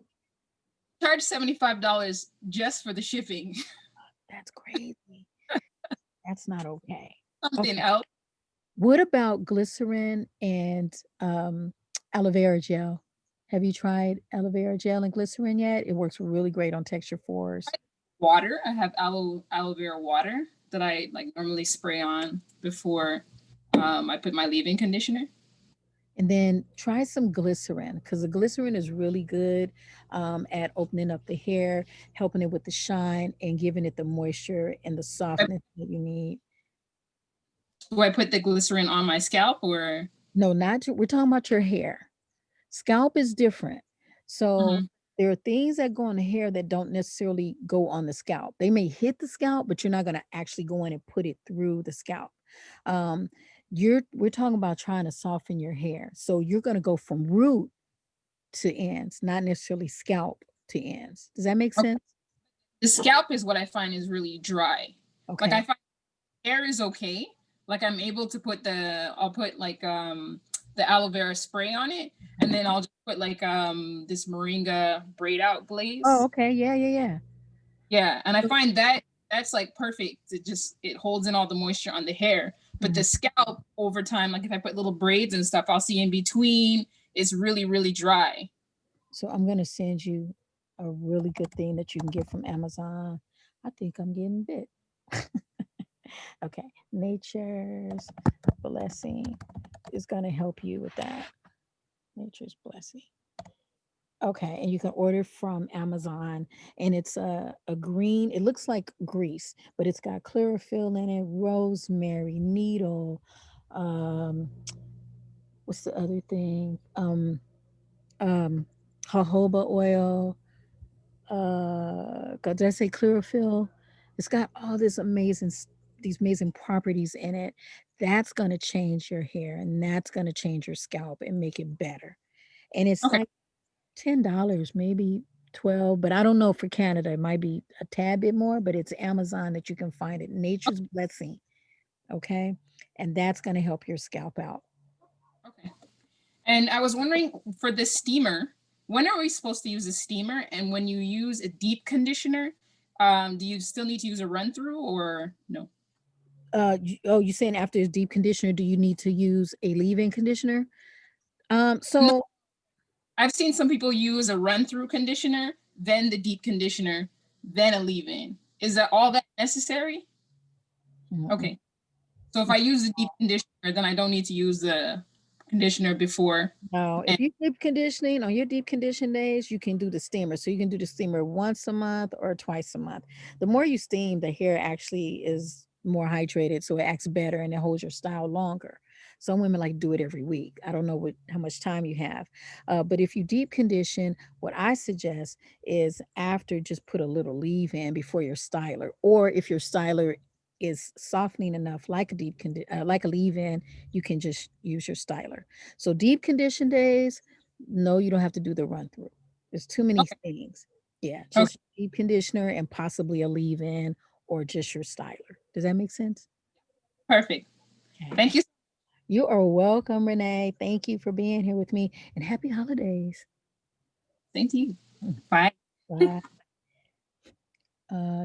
charge $75 just for the shipping. That's crazy. That's not okay. Something Okay. else. What about glycerin and aloe vera gel? Have you tried aloe vera gel and glycerin yet? It works really great on texture fours. Water. I have aloe vera water that I like normally spray on before I put my leave-in conditioner. And then try some glycerin because the glycerin is really good at opening up the hair, helping it with the shine, and giving it the moisture and the softness that you need. Do I put the glycerin on my scalp or? No, not we're talking about your hair. Scalp is different. So Mhm. there are things that go on the hair that don't necessarily go on the scalp. They may hit the scalp, but you're not going to actually go in and put it through the scalp. Um, we're talking about trying to soften your hair. So you're going to go from root to ends, not necessarily scalp to ends. Does that make Okay. sense? The scalp is what I find is really dry. Like I Okay. find hair is okay. Like I'm able to put I'll put like the aloe vera spray on it, and then I'll just put like this moringa braid out Oh, glaze. okay. Yeah, yeah, yeah. Yeah, and I find that that's like perfect. It holds in all the moisture on the hair. But Mhm. the scalp over time, like if I put little braids and stuff, I'll see in between it's really, really dry. So I'm going to send you a really good thing that you can get from Amazon. I think I'm getting bit. Okay. Nature's Blessing is going to help you with that. Nature's Blessing. Okay, and you can order from Amazon, and it's a green. It looks like grease, but it's got chlorophyll in it, rosemary, needle. Um, what's the other thing? Um, jojoba oil. Did I say chlorophyll? It's got all these amazing properties in it. That's gonna change your hair, and that's gonna change your scalp and make it better. And it's Okay. like $10, maybe 12, but I don't know for Canada. It might be a tad bit more, but it's Amazon that you can find it. Nature's Blessing, okay? And that's going to help your scalp out. Okay. And I was wondering for the steamer, when are we supposed to use a steamer? And when you use a deep conditioner, do you still need to use a run through or no? You saying after it's deep conditioner, do you need to use a leave-in conditioner? No, So I've seen some people use a run through conditioner, then the deep conditioner, then a leave in. Is that all that necessary? mm-mm. Okay. So if I use the deep conditioner, then I don't need to use the conditioner before. No, And if you deep conditioning on your deep condition days, you can do the steamer. So you can do the steamer once a month or twice a month. The more you steam, the hair actually is more hydrated, so it acts better and it holds your style longer. Some women like do it every week. I don't know how much time you have, but if you deep condition, what I suggest is after just put a little leave in before your styler, or if your styler is softening enough, like like a leave in, you can just use your styler. So deep condition days, no, you don't have to do the run through. There's too many okay, things. Yeah, okay, just deep conditioner and possibly a leave in or just your styler. Does that make sense? perfect. Okay. Thank you. You are welcome, Renee. Thank you for being here with me and happy holidays. Thank you. Bye. Bye.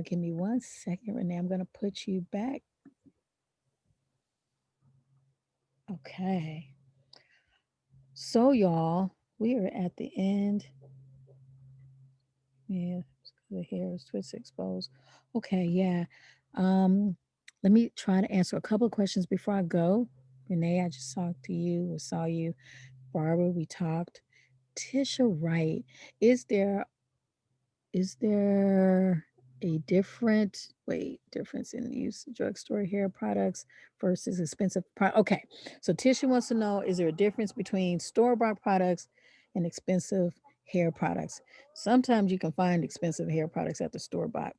Give me 1 second, Renee. I'm gonna put you back. Okay. So y'all, we are at the end. Yeah, the hair is twist exposed. Okay, yeah. Um, Let me try to answer a couple of questions before I go. Renee, I just talked to you. We saw you. Barbara, we talked. Tisha Wright, is there is there a difference in the use of drugstore hair products versus expensive okay. So Tisha wants to know, is there a difference between store-bought products and expensive hair products? Sometimes you can find expensive hair products at the store-bought.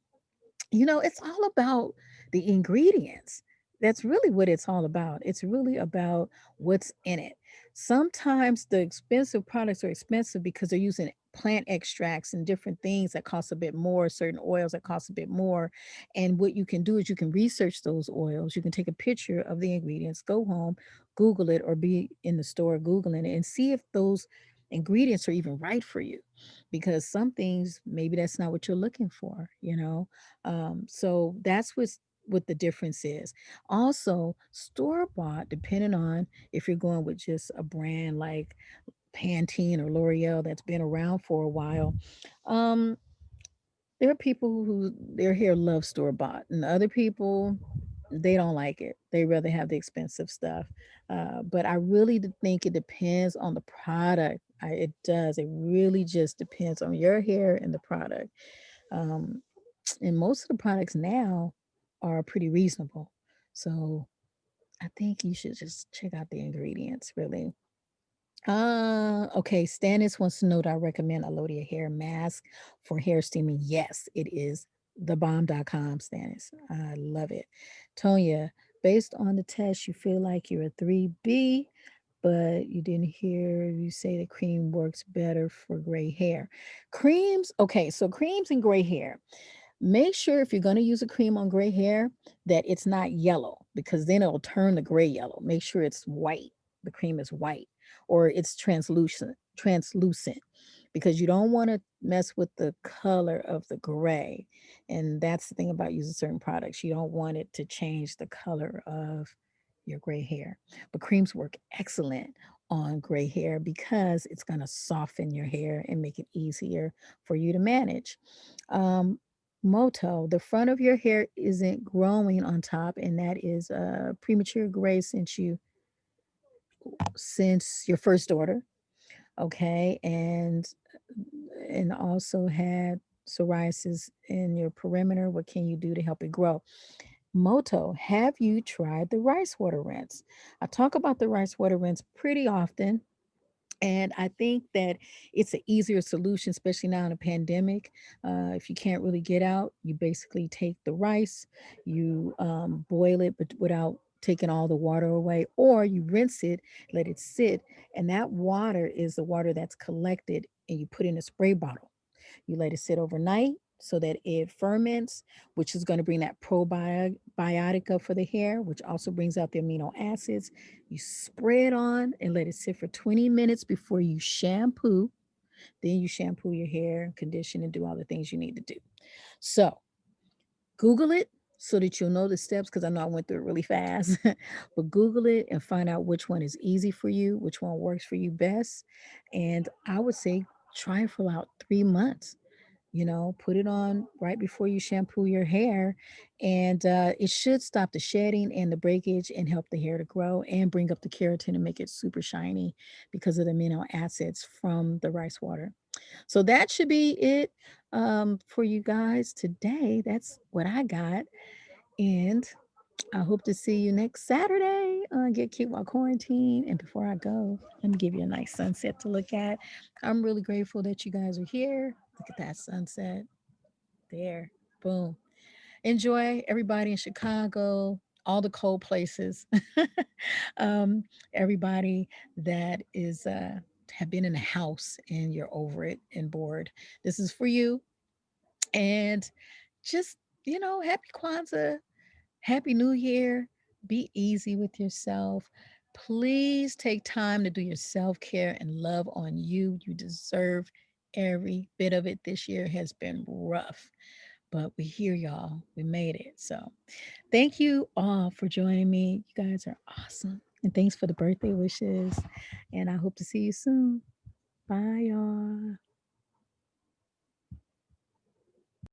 It's all about the ingredients. That's really what it's all about. It's really about what's in it. Sometimes the expensive products are expensive because they're using plant extracts and different things that cost a bit more, certain oils that cost a bit more. And what you can do is you can research those oils. You can take a picture of the ingredients, go home, Google it, or be in the store Googling it and see if those ingredients are even right for you. Because some things, maybe that's not what you're looking for, you know? So that's what the difference is. Also, store bought, depending on if you're going with just a brand like Pantene or L'Oreal that's been around for a while. Um, there are people who their hair loves store bought, and other people they don't like it. They rather have the expensive stuff. But I really think it depends on the product. It does. It really just depends on your hair and the product. Um, and most of the products now are pretty reasonable. So I think you should just check out the ingredients, really. Okay. Stannis wants to know, do I recommend Alodia hair mask for hair steaming? Yes, it is thebomb.com, Stannis. I love it. Tonya, based on the test, you feel like you're a 3B, but you didn't hear you say the cream works better for gray hair. Creams, okay, so creams and gray hair. Make sure if you're going to use a cream on gray hair that it's not yellow because then it'll turn the gray yellow. Make sure it's white. The cream is white or it's translucent because you don't want to mess with the color of the gray. And that's the thing about using certain products. You don't want it to change the color of your gray hair. But creams work excellent on gray hair because it's going to soften your hair and make it easier for you to manage. Um, Moto, the front of your hair isn't growing on top, and that is premature gray since your first daughter. Okay, and also had psoriasis in your perimeter. What can you do to help it grow? Moto, have you tried the rice water rinse? I talk about the rice water rinse pretty often. And I think that it's an easier solution, especially now in a pandemic. If you can't really get out, you basically take the rice, you boil it, but without taking all the water away, or you rinse it, let it sit, and that water is the water that's collected, and you put in a spray bottle. You let it sit overnight so that it ferments, which is going to bring that probiotica for the hair, which also brings out the amino acids. You spray it on and let it sit for 20 minutes before you shampoo. Then you shampoo your hair, condition, and do all the things you need to do. So Google it so that you'll know the steps because I know I went through it really fast. But Google it and find out which one is easy for you, which one works for you best. And I would say try it for about 3 months. Put it on right before you shampoo your hair, and it should stop the shedding and the breakage and help the hair to grow and bring up the keratin and make it super shiny because of the amino acids from the rice water. So that should be it for you guys today. That's what I got. And I hope to see you next Saturday on Get Cute While Quarantine. And before I go, let me give you a nice sunset to look at. I'm really grateful that you guys are here. Look at that sunset there. Boom. Enjoy everybody in Chicago, all the cold places, um, everybody that is have been in a house and you're over it and bored. This is for you. And just, happy Kwanzaa. Happy New Year. Be easy with yourself. Please take time to do your self care and love on you. You deserve every bit of it. This year has been rough, but we here, y'all. We made it. So thank you all for joining me. You guys are awesome. And thanks for the birthday wishes. And I hope to see you soon. Bye, y'all.